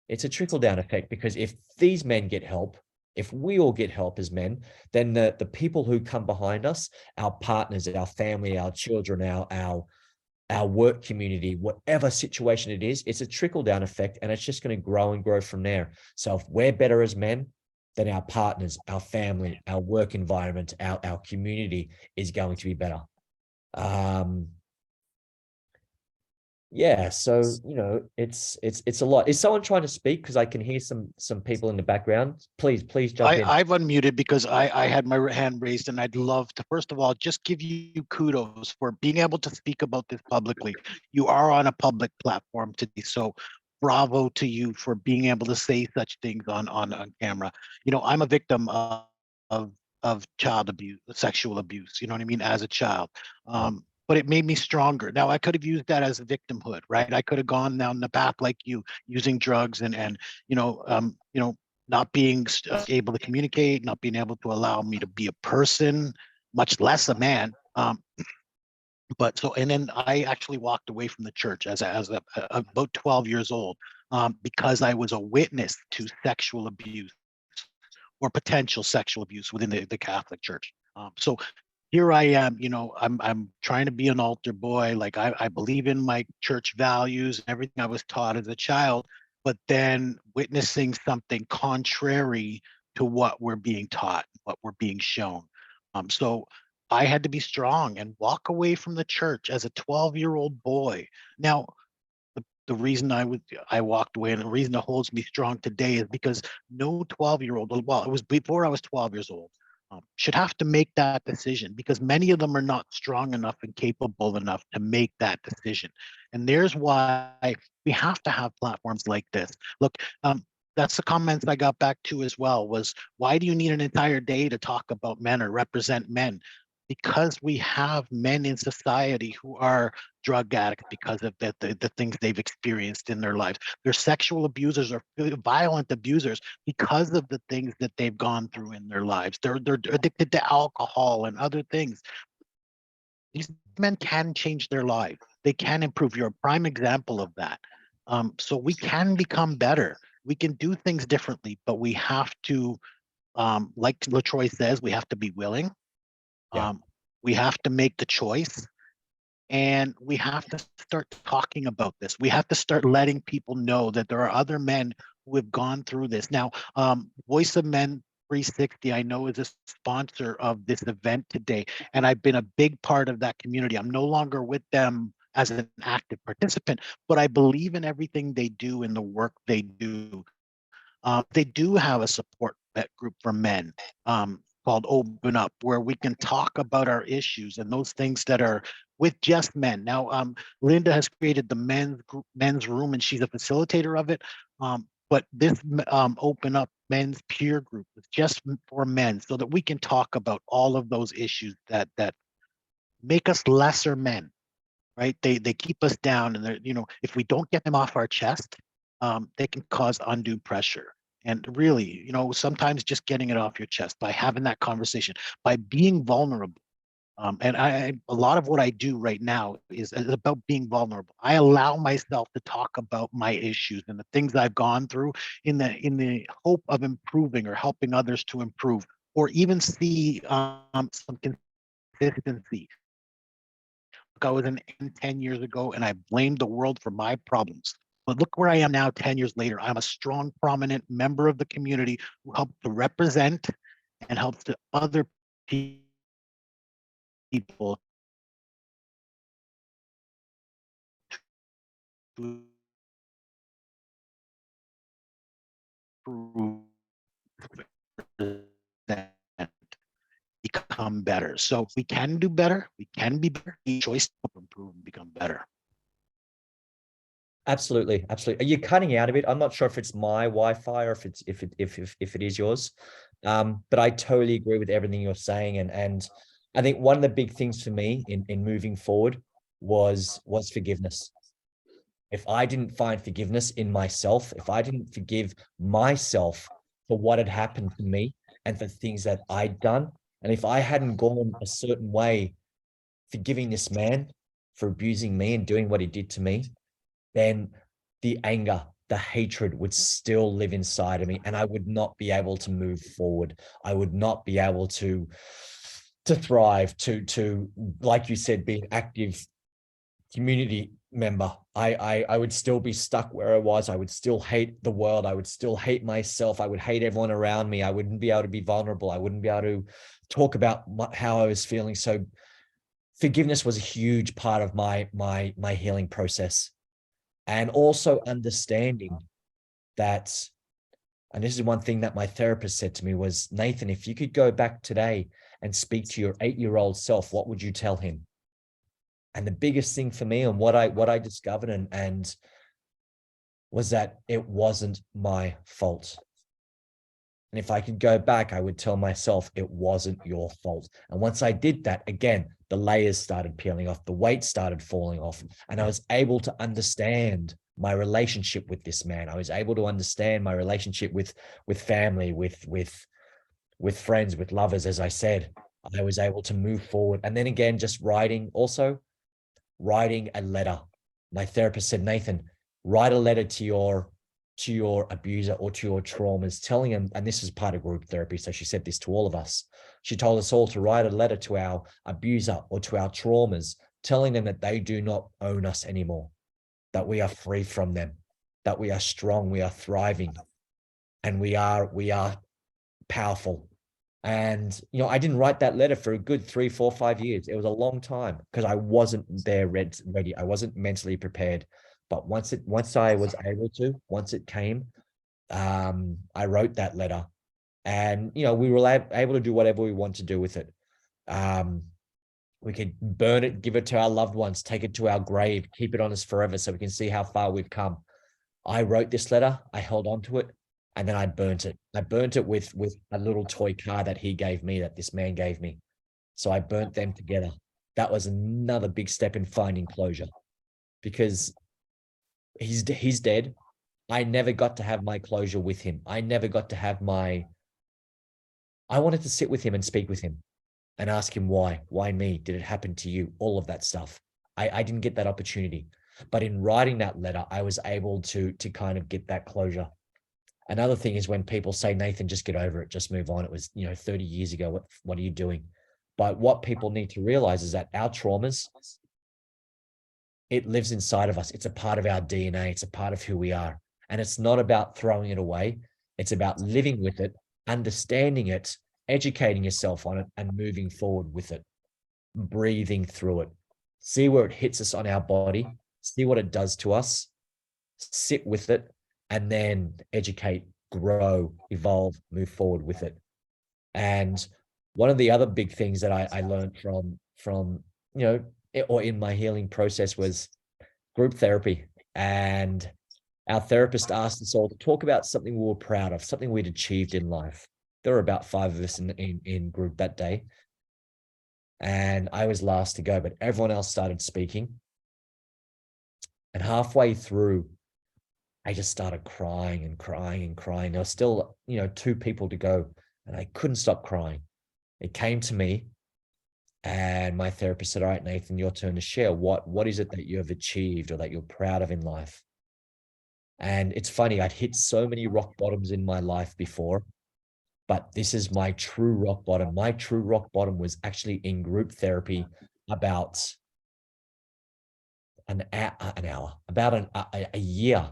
It's a trickle-down effect, because if these men get help, if we all get help as men, then the people who come behind us, our partners, our family, our children, our work community, whatever situation it is, it's a trickle-down effect, and it's just going to grow and grow from there. So if we're better as men, then our partners, our family, our work environment, our community is going to be better. Yeah, so, you know, it's a lot. Is someone trying to speak? Because I can hear some people in the background. Please jump in. I've unmuted because I had my hand raised, and I'd love to, first of all, just give you kudos for being able to speak about this publicly. You are on a public platform today, so bravo to you for being able to say such things on camera. You know, I'm a victim of child abuse, sexual abuse, you know what I mean, as a child. But it made me stronger. Now, I could have used that as a victimhood, right? I could have gone down the path like you, using drugs and not being able to communicate, not being able to allow me to be a person, much less a man. And then I actually walked away from the church as about 12 years old, because I was a witness to sexual abuse or potential sexual abuse within the Catholic Church. So here I am, I'm trying to be an altar boy. Like I believe in my church values and everything I was taught as a child, but then witnessing something contrary to what we're being taught, what we're being shown. So I had to be strong and walk away from the church as a 12-year-old boy. Now, the reason I walked away, and the reason it holds me strong today, is because no 12-year-old, well, it was before I was 12 years old, should have to make that decision, because many of them are not strong enough and capable enough to make that decision. And there's why we have to have platforms like this. Look, that's the comments I got back to as well, was why do you need an entire day to talk about men or represent men? Because we have men in society who are drug addicts because of the things they've experienced in their lives. They're sexual abusers or violent abusers because of the things that they've gone through in their lives. They're addicted to alcohol and other things. These men can change their lives. They can improve. You're a prime example of that. So we can become better. We can do things differently, but we have to, like Letroy says, we have to be willing. Yeah. We have to make the choice, and we have to start talking about this. We have to start letting people know that there are other men who have gone through this. Now, Voice of Men 360, I know, is a sponsor of this event today, and I've been a big part of that community. I'm no longer with them as an active participant, but I believe in everything they do and the work they do. They do have a support group for men called Open Up, where we can talk about our issues and those things that are with just men. Now, Linda has created the men's room, and she's a facilitator of it. But this Open Up men's peer group is just for men, so that we can talk about all of those issues that make us lesser men, right? They keep us down, and if we don't get them off our chest, they can cause undue pressure. And really, sometimes just getting it off your chest by having that conversation, by being vulnerable. And a lot of what I do right now is about being vulnerable. I allow myself to talk about my issues and the things I've gone through in the hope of improving or helping others to improve, or even see some consistency. I was in 10 years ago, and I blamed the world for my problems. But look where I am now, 10 years later. I'm a strong, prominent member of the community who helps to represent and helps to other people to become better. So we can do better. We can be better. Choice to improve and become better. Absolutely, absolutely. Are you cutting out a bit? I'm not sure if it's my Wi-Fi or if it is yours. But I totally agree with everything you're saying, and I think one of the big things for me in moving forward was forgiveness. If I didn't find forgiveness in myself, if I didn't forgive myself for what had happened to me and for things that I'd done, and if I hadn't gone a certain way, forgiving this man for abusing me and doing what he did to me, then the anger, the hatred would still live inside of me, and I would not be able to move forward. I would not be able to thrive, to like you said, be an active community member. I would still be stuck where I was. I would still hate the world. I would still hate myself. I would hate everyone around me. I wouldn't be able to be vulnerable. I wouldn't be able to talk about how I was feeling. So forgiveness was a huge part of my healing process. And also understanding that, and this is one thing that my therapist said to me, was, Nathan, if you could go back today and speak to your 8-year-old self, what would you tell him? And the biggest thing for me, and what I discovered and was that it wasn't my fault. And if I could go back, I would tell myself it wasn't your fault. And once I did that, again, the layers started peeling off, the weight started falling off, and I was able to understand my relationship with this man. I was able to understand my relationship with family, with friends, with lovers. As I said, I was able to move forward. And then again, just writing a letter. My therapist said, Nathan, write a letter to your to your abuser or to your traumas, telling them, and this is part of group therapy, so she said this to all of us. She told us all to write a letter to our abuser or to our traumas, telling them that they do not own us anymore, that we are free from them, that we are strong, we are thriving, and we are powerful. And, I didn't write that letter for a good 3, 4, 5 years. It was a long time because I wasn't there ready. I wasn't mentally prepared. But once I was able to, once it came, I wrote that letter, and, we were able to do whatever we want to do with it. We could burn it, give it to our loved ones, take it to our grave, keep it on us forever so we can see how far we've come. I wrote this letter, I held on to it, and then I burnt it. I burnt it with a little toy car that he gave me, that this man gave me. So I burnt them together. That was another big step in finding closure, because he's dead. I never got to have my closure with him. I never got to have I wanted to sit with him and speak with him and ask him why me? Did it happen to you? All of that stuff. I didn't get that opportunity. But in writing that letter, I was able to kind of get that closure. Another thing is when people say, Nathan, just get over it, just move on. It was, 30 years ago. What are you doing? But what people need to realize is that our traumas, it lives inside of us. It's a part of our DNA. It's a part of who we are. And it's not about throwing it away. It's about living with it, understanding it, educating yourself on it, and moving forward with it, breathing through it. See where it hits us on our body, see what it does to us, sit with it, and then educate, grow, evolve, move forward with it. And one of the other big things that I learned from or in my healing process was group therapy. And our therapist asked us all to talk about something we were proud of, something we'd achieved in life. There were about 5 of us in group that day. And I was last to go, but everyone else started speaking. And halfway through, I just started crying and crying and crying. There was still, 2 people to go, and I couldn't stop crying. It came to me, and my therapist said, all right, Nathan, your turn to share. What is it that you have achieved or that you're proud of in life? And it's funny, I'd hit so many rock bottoms in my life before, but this is my true rock bottom. My true rock bottom was actually in group therapy about a year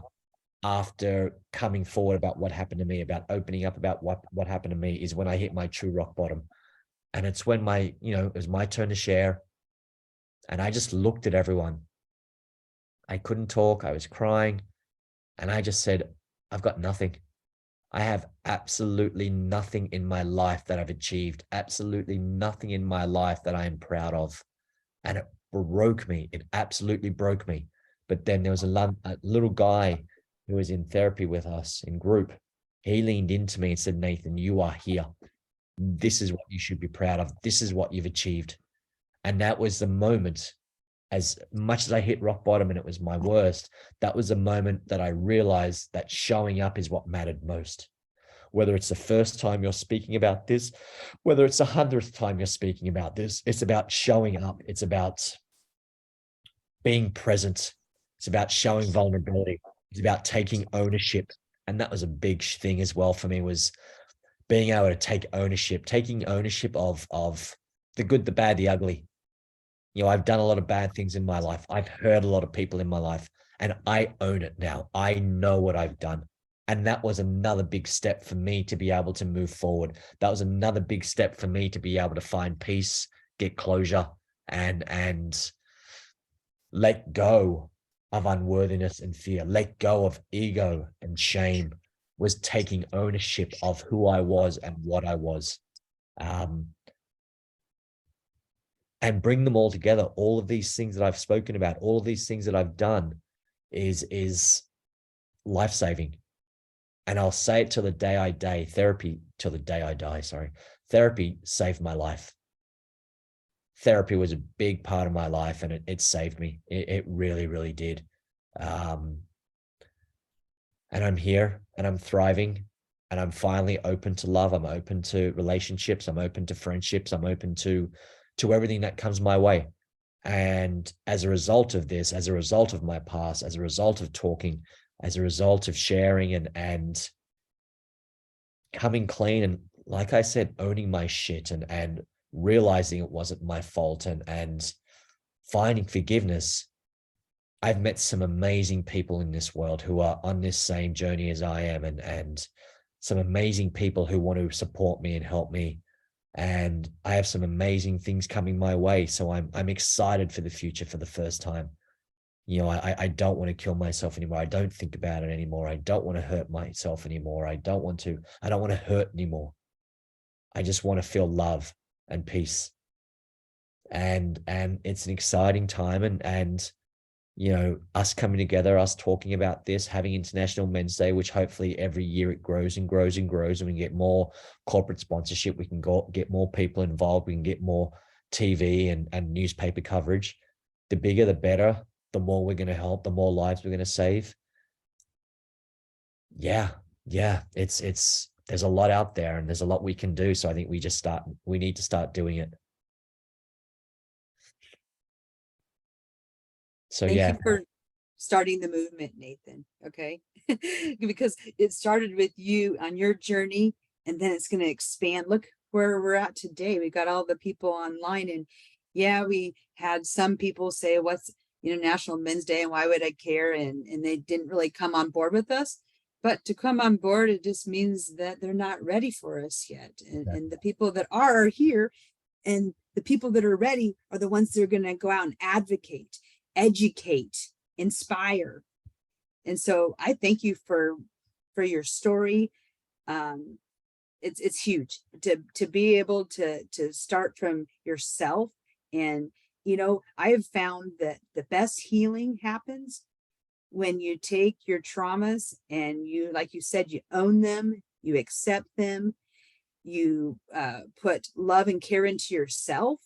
after coming forward about what happened to me, about opening up about what happened to me, is when I hit my true rock bottom. And it's when it was my turn to share. And I just looked at everyone. I couldn't talk. I was crying. And I just said, I've got nothing. I have absolutely nothing in my life that I've achieved, absolutely nothing in my life that I am proud of. And it broke me. It absolutely broke me. But then there was a little guy who was in therapy with us in group. He leaned into me and said, Nathan, you are here. This is what you should be proud of. This is what you've achieved. And that was the moment, as much as I hit rock bottom and it was my worst, that was the moment that I realized that showing up is what mattered most. Whether it's the first time you're speaking about this, whether it's the 100th time you're speaking about this, it's about showing up. It's about being present. It's about showing vulnerability. It's about taking ownership. And that was a big thing as well for me, was being able to take ownership, taking ownership of the good, the bad, the ugly. I've done a lot of bad things in my life. I've hurt a lot of people in my life, and I own it now. I know what I've done. And that was another big step for me to be able to move forward. That was another big step for me to be able to find peace, get closure, and let go of unworthiness and fear, let go of ego and shame, was taking ownership of who I was and what I was. And bring them all together. All of these things that I've spoken about, all of these things that I've done is life-saving. And I'll say it till the day I die. Therapy saved my life. Therapy was a big part of my life, and it saved me. It really, really did. And I'm here and I'm thriving, and I'm finally open to love. I'm open to relationships. I'm open to friendships. I'm open to everything that comes my way. And as a result of this, as a result of my past, as a result of talking, as a result of sharing and coming clean. And like I said, owning my shit and realizing it wasn't my fault and finding forgiveness. I've met some amazing people in this world who are on this same journey as I am, and some amazing people who want to support me and help me. And I have some amazing things coming my way. So I'm excited for the future for the first time. You know, I don't want to kill myself anymore. I don't think about it anymore. I don't want to hurt myself anymore. I don't want to hurt anymore. I just want to feel love and peace. And it's an exciting time. And you know, us coming together, us talking about this, having International Men's Day, which hopefully every year it grows and grows and grows, and we get more corporate sponsorship. We can get more people involved. We can get more TV and newspaper coverage. The bigger, the better. The more we're going to help, the more lives we're going to save. Yeah, it's there's a lot out there, and there's a lot we can do. So I think we need to start doing it. So Thank yeah. you for starting the movement, Nathan. Okay. Because it started with you on your journey, and then it's going to expand. Look where we're at today. We got all the people online, and yeah, we had some people say, what's National Men's Day and why would I care? And they didn't really come on board with us. But to come on board, it just means that they're not ready for us yet. And the people that are here, and the people that are ready are the ones that are going to go out and advocate, educate, inspire. And so I thank you for your story. It's huge to be able to start from yourself. And I have found that the best healing happens when you take your traumas and you, like you said, you own them, you accept them, you put love and care into yourself.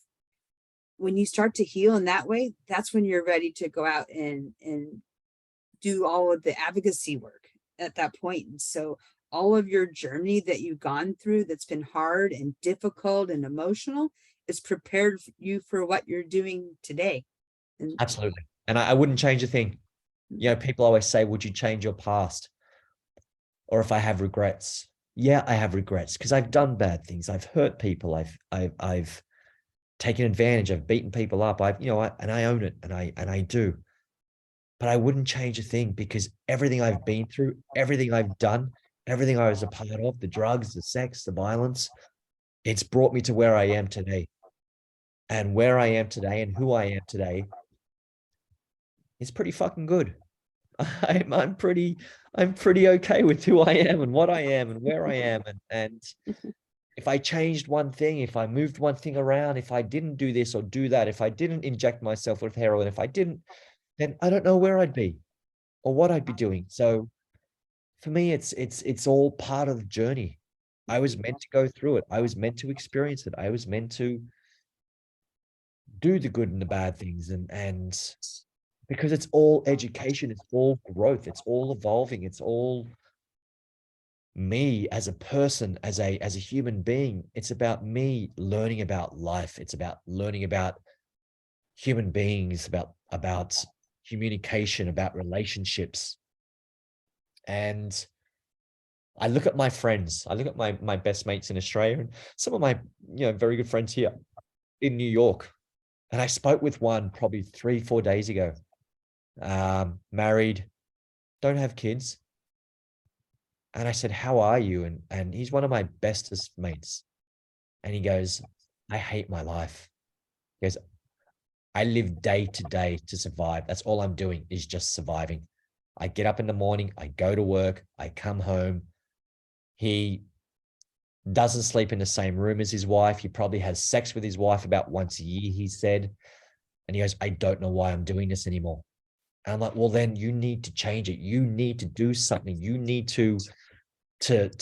When you start to heal in that way, that's when you're ready to go out and do all of the advocacy work at that point. And so all of your journey that you've gone through that's been hard and difficult and emotional is prepared you for what you're doing today. And Absolutely. And I wouldn't change a thing. People always say, would you change your past? Or if I have regrets? Yeah, I have regrets because I've done bad things. I've hurt people. I've taken advantage. I've beaten people up. And I own it, and I do. But I wouldn't change a thing, because everything I've been through, everything I've done, everything I was a part of, the drugs, the sex, the violence, it's brought me to where I am today. And where I am today and who I am today is pretty fucking good. I'm pretty okay with who I am and what I am and where I am. And if I changed one thing, if I moved one thing around, if I didn't do this or do that, if I didn't inject myself with heroin, if I didn't, then I don't know where I'd be or what I'd be doing. So for me, it's all part of the journey. I was meant to go through it. I was meant to experience it. I was meant to do the good and the bad things. And because it's all education, it's all growth, it's all evolving, it's all me as a person, as a human being. It's about me learning about life. It's about learning about human beings, about communication, about relationships. And I look at my friends, I look at my best mates in Australia, and some of my very good friends here in New York. And I spoke with one probably 3-4 days ago. Married, don't have kids. And I said, how are you? And he's one of my bestest mates. And he goes, I hate my life. He goes, I live day to day to survive. That's all I'm doing is just surviving. I get up in the morning, I go to work, I come home. He doesn't sleep in the same room as his wife. He probably has sex with his wife about once a year, he said. And he goes, I don't know why I'm doing this anymore. And I'm like, well, then you need to change it. You need to do something. You need to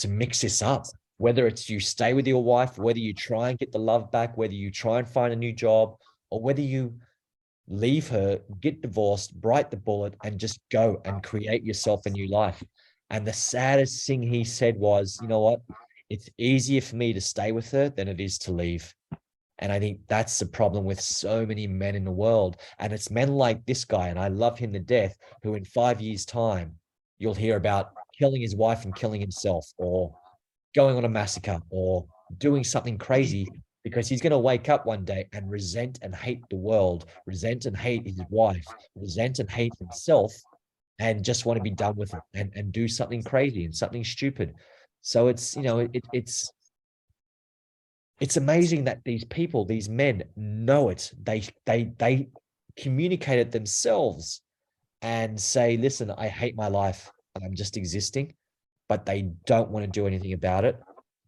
mix this up, whether it's you stay with your wife, whether you try and get the love back, whether you try and find a new job, or whether you leave her, get divorced, bite the bullet, and just go and create yourself a new life. And the saddest thing he said was, you know what? It's easier for me to stay with her than it is to leave. And I think that's the problem with so many men in the world. And it's men like this guy, and I love him to death, who in 5 years' time you'll hear about killing his wife and killing himself, or going on a massacre, or doing something crazy, because he's going to wake up one day and resent and hate the world, resent and hate his wife, resent and hate himself, and just want to be done with it and do something crazy and something stupid. So it's, it's amazing that these people, these men know it. They communicate it themselves and say, listen, I hate my life and I'm just existing, but they don't want to do anything about it.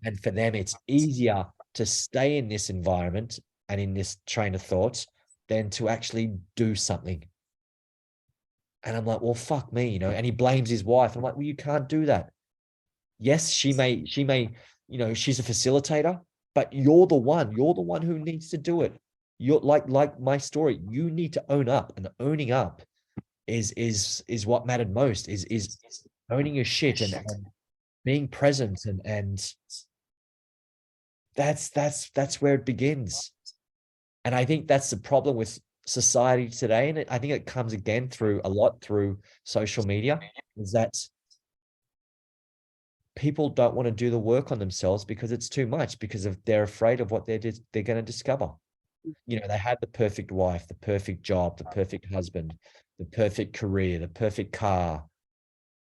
And for them, it's easier to stay in this environment and in this train of thought than to actually do something. And I'm like, well, fuck me, and he blames his wife. I'm like, well, you can't do that. Yes, she may, she's a facilitator, but you're the one who needs to do it. You're like my story. You need to own up, and owning up is what mattered most, is owning your shit and being present. And that's where it begins. And I think that's the problem with society today. And I think it comes again through social media, is that people don't want to do the work on themselves because it's too much, because they're afraid of what they're going to discover. They had the perfect wife, the perfect job, the perfect husband, the perfect career, the perfect car,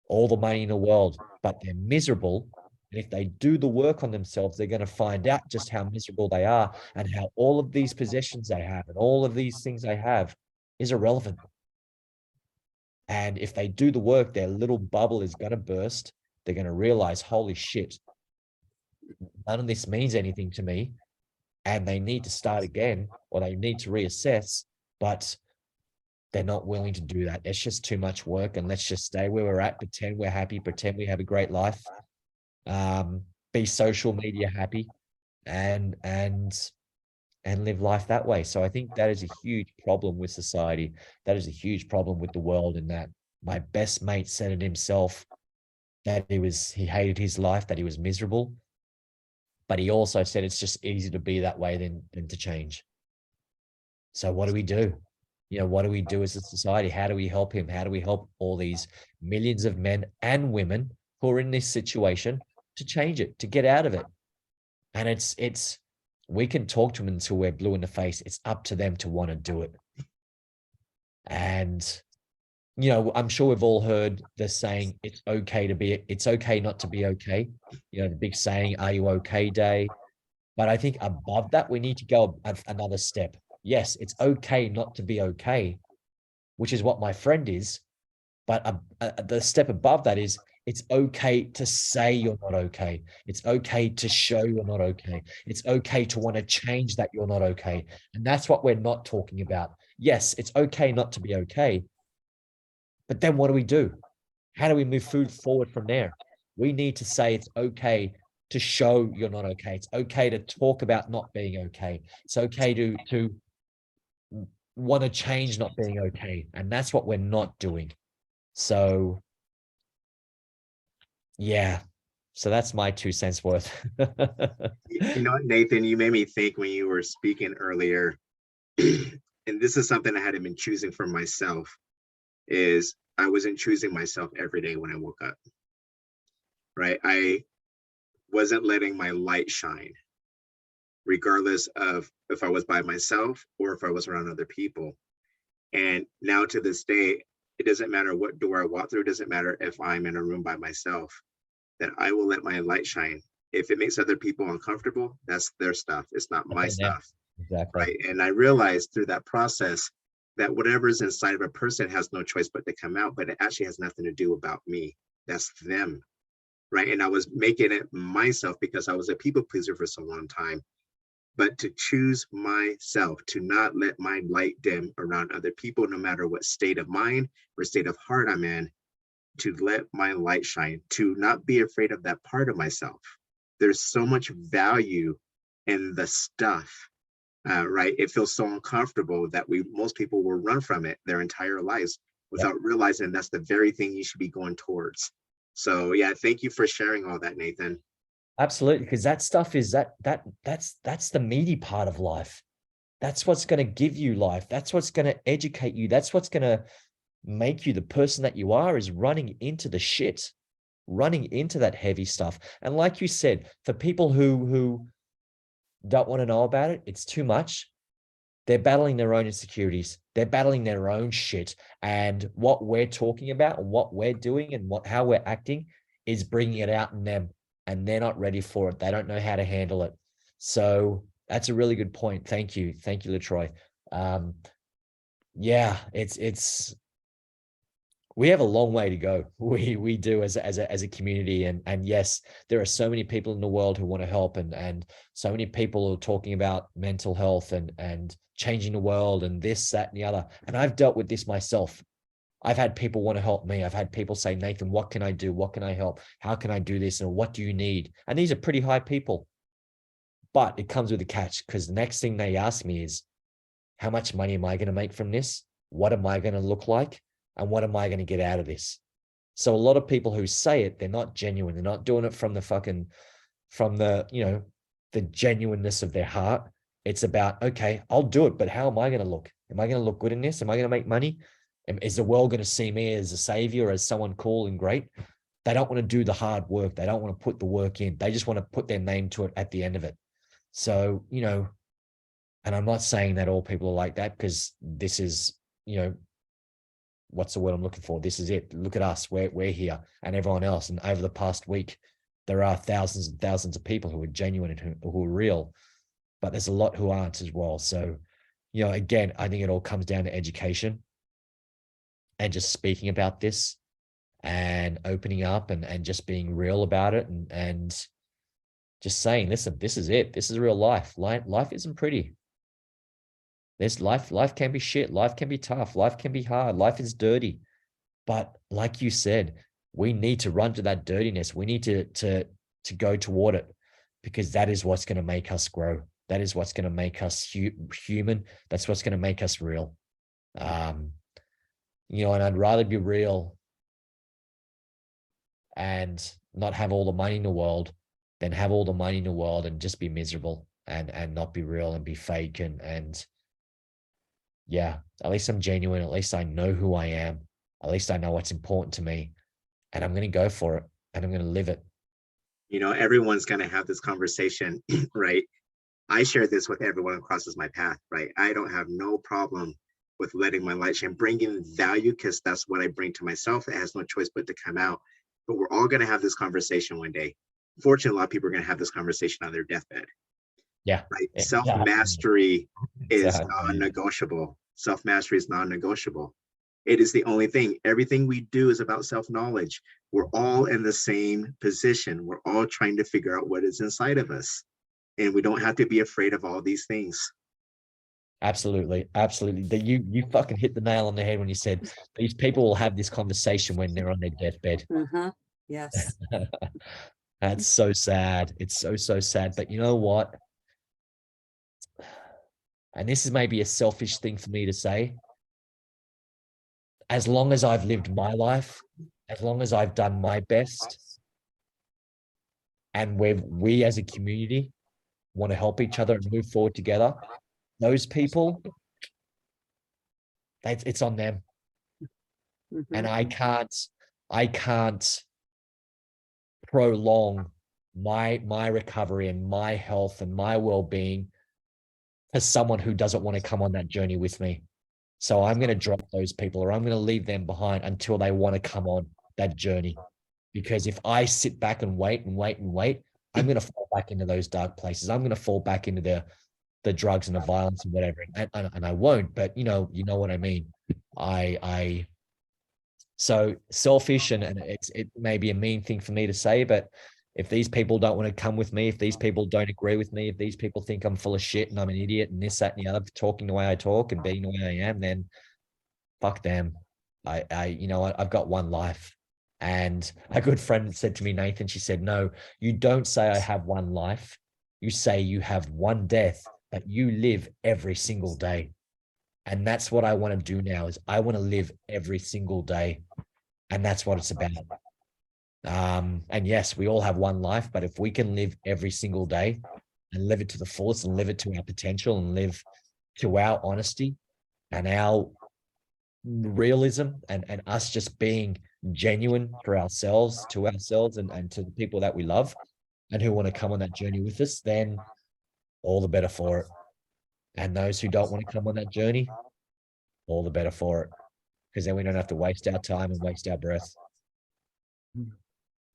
all the money in the world, but they're miserable. And if they do the work on themselves, they're going to find out just how miserable they are, and how all of these possessions they have and all of these things they have is irrelevant. And if they do the work, their little bubble is going to burst. They're going to realize, holy shit, none of this means anything to me. And they need to start again, or they need to reassess, but they're not willing to do that. It's just too much work, and let's just stay where we're at, pretend we're happy, pretend we have a great life, be social media happy, and live life that way. So I think that is a huge problem with society. That is a huge problem with the world. And that my best mate said it himself, that he hated his life, that he was miserable. But he also said it's just easier to be that way than to change. So what do we do? What do we do as a society? How do we help him? How do we help all these millions of men and women who are in this situation to change it, to get out of it? And we can talk to them until we're blue in the face. It's up to them to want to do it. And, I'm sure we've all heard the saying, it's okay not to be okay. The big saying, are you okay day? But I think above that, we need to go another step. Yes, it's okay not to be okay, which is what my friend is. But the step above that is, it's okay to say you're not okay. It's okay to show you're not okay. It's okay to want to change that you're not okay. And that's what we're not talking about. Yes, it's okay not to be okay. But then what do we do? How do we move forward from there? We need to say it's okay to show you're not okay. It's okay to talk about not being okay. It's okay to want to change not being okay. And that's what we're not doing. So yeah. So that's my 2 cents worth. You know what, Nathan, you made me think when you were speaking earlier, and this is something I hadn't been choosing for myself, is I wasn't choosing myself every day when I woke up, right? I wasn't letting my light shine, regardless of if I was by myself or if I was around other people. And now to this day, it doesn't matter what door I walk through. It doesn't matter if I'm in a room by myself, that I will let my light shine. If it makes other people uncomfortable, that's their stuff. It's not my stuff. Exactly. Right. And I realized through that process that whatever's inside of a person has no choice but to come out, but it actually has nothing to do about me. That's them. Right. And I was making it myself because I was a people pleaser for so long time. But to choose myself, to not let my light dim around other people, no matter what state of mind or state of heart I'm in, to let my light shine, to not be afraid of that part of myself. There's so much value in the stuff, right? It feels so uncomfortable that most people will run from it their entire lives without realizing that's the very thing you should be going towards. So yeah, thank you for sharing all that, Nathan. Absolutely, because that stuff is that's the meaty part of life. That's what's going to give you life. That's what's going to educate you. That's what's going to make you the person that you are is running into the shit, running into that heavy stuff. And like you said, for people who don't want to know about it, it's too much. They're battling their own insecurities. They're battling their own shit. And what we're talking about and what we're doing and how we're acting is bringing it out in them, and they're not ready for it. They don't know how to handle it. So that's a really good point. Thank you. Thank you, Letroy. Yeah, we have a long way to go. We do as a community. And yes, there are so many people in the world who want to help, and so many people are talking about mental health and changing the world and this, that, and the other. And I've dealt with this myself. I've had people want to help me. I've had people say, Nathan, what can I do? What can I help? How can I do this? And what do you need? And these are pretty high people. But it comes with a catch, because the next thing they ask me is, how much money am I going to make from this? What am I going to look like? And what am I going to get out of this? So a lot of people who say it, they're not genuine. They're not doing it from the genuineness of their heart. It's about, okay, I'll do it, but how am I going to look? Am I going to look good in this? Am I going to make money? Is the world going to see me as a savior, as someone cool and great? They don't want to do the hard work. They don't want to put the work in. They just want to put their name to it at the end of it. So, and I'm not saying that all people are like that, because this is, what's the word I'm looking for? This is it. Look at us. We're here, and everyone else. And over the past week, there are thousands and thousands of people who are genuine and who are real, but there's a lot who aren't as well. So, again, I think it all comes down to education and just speaking about this and opening up and just being real about it, and just saying, listen, this is it. This is real life. Life isn't pretty. Life can be shit. Life can be tough. Life can be hard. Life is dirty. But like you said, we need to run to that dirtiness. We need to go toward it, because that is what's going to make us grow. That is what's going to make us human. That's what's going to make us real. And I'd rather be real and not have all the money in the world than have all the money in the world and just be miserable and not be real and be fake. And yeah, at least I'm genuine. At least I know who I am. At least I know what's important to me, and I'm going to go for it, and I'm going to live it. Everyone's going to have this conversation, right? I share this with everyone who crosses my path, right? I don't have no problem with letting my light shine, bringing value, because that's what I bring to myself. It has no choice but to come out. But we're all going to have this conversation one day. Fortunately, a lot of people are going to have this conversation on their deathbed. Yeah. Right. Self-mastery is Exactly. non-negotiable. Self-mastery is non-negotiable. It is the only thing. Everything we do is about self-knowledge. We're all in the same position. We're all trying to figure out what is inside of us. And we don't have to be afraid of all these things. Absolutely. You fucking hit the nail on the head when you said these people will have this conversation when they're on their deathbed. Yes. That's so sad. It's so sad. But you know what? And this is maybe a selfish thing for me to say. As long as I've lived my life, as long as I've done my best, and we as a community want to help each other and move forward together, those people, it's on them. And I can't prolong my recovery and my health and my well-being as someone who doesn't want to come on that journey with me. So I'm going to drop those people, or I'm going to leave them behind until they want to come on that journey. Because if I sit back and wait, I'm going to fall back into those dark places. I'm going to fall back into the drugs and the violence and whatever. And I won't, but you know what I mean. So selfish, and it may be a mean thing for me to say, but if these people don't want to come with me, if these people don't agree with me, if these people think I'm full of shit and I'm an idiot and this, that, and the other, talking the way I talk and being the way I am, then fuck them. I've got one life. And a good friend said to me, Nathan, she said, no, you don't say I have one life. You say you have one death that you live every single day. And that's what I want to do now, is I want to live every single day. And that's what it's about. And yes, we all have one life, but if we can live every single day and live it to the fullest and live it to our potential and live to our honesty and our realism and us just being genuine for ourselves, to ourselves and to the people that we love and who want to come on that journey with us, then all the better for it. And those who don't want to come on that journey, all the better for it. Because then we don't have to waste our time and waste our breath.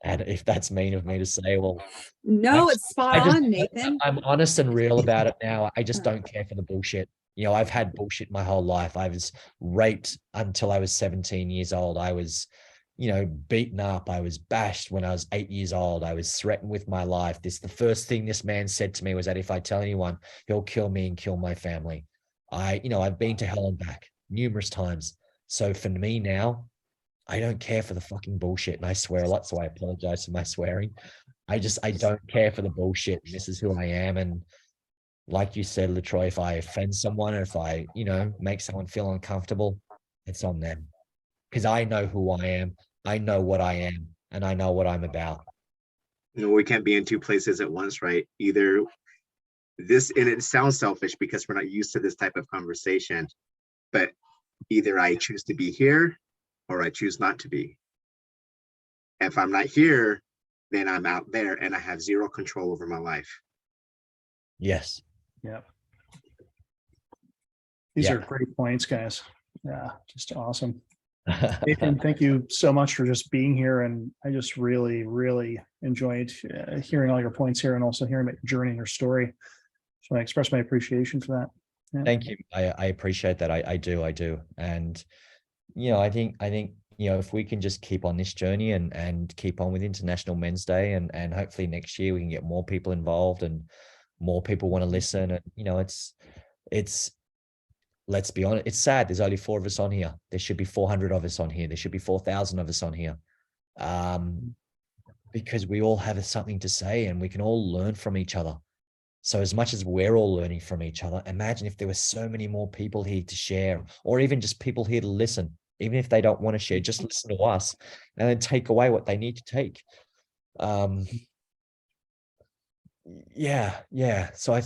And if that's mean of me to say, well, No, it's spot on, Nathan. I'm honest and real about it now. I just don't care for the bullshit. You know, I've had bullshit my whole life. I was raped until I was 17 years old. I was, you know, beaten up. I was bashed when I was 8 years old. I was threatened with my life. The first thing this man said to me was that if I tell anyone, he'll kill me and kill my family. I've been to hell and back numerous times. So for me now, I don't care for the fucking bullshit. And I swear a lot, so I apologize for my swearing. I don't care for the bullshit. This is who I am. And like you said, Letroy, if I offend someone, or if I, make someone feel uncomfortable, it's on them. Because I know who I am. I know what I am. And I know what I'm about. We can't be in two places at once, right? Either this, and it sounds selfish because we're not used to this type of conversation, but either I choose to be here or I choose not to be. If I'm not here, then I'm out there and I have zero control over my life. Yes. Yeah. These are great points, guys. Yeah, just awesome. Nathan, thank you so much for just being here. And I just really, really enjoyed hearing all your points here and also hearing about your journey and your story. So I express my appreciation for that. Yeah. Thank you. I appreciate that. I do. And, I think, if we can just keep on this journey and keep on with International Men's Day and hopefully next year we can get more people involved and more people want to listen. And, it's, let's be honest, it's sad. There's only 4 of us on here. There should be 400 of us on here. There should be 4,000 of us on here. Because we all have something to say and we can all learn from each other. So as much as we're all learning from each other, imagine if there were so many more people here to share, or even just people here to listen, even if they don't want to share, just listen to us and then take away what they need to take. Yeah. So I think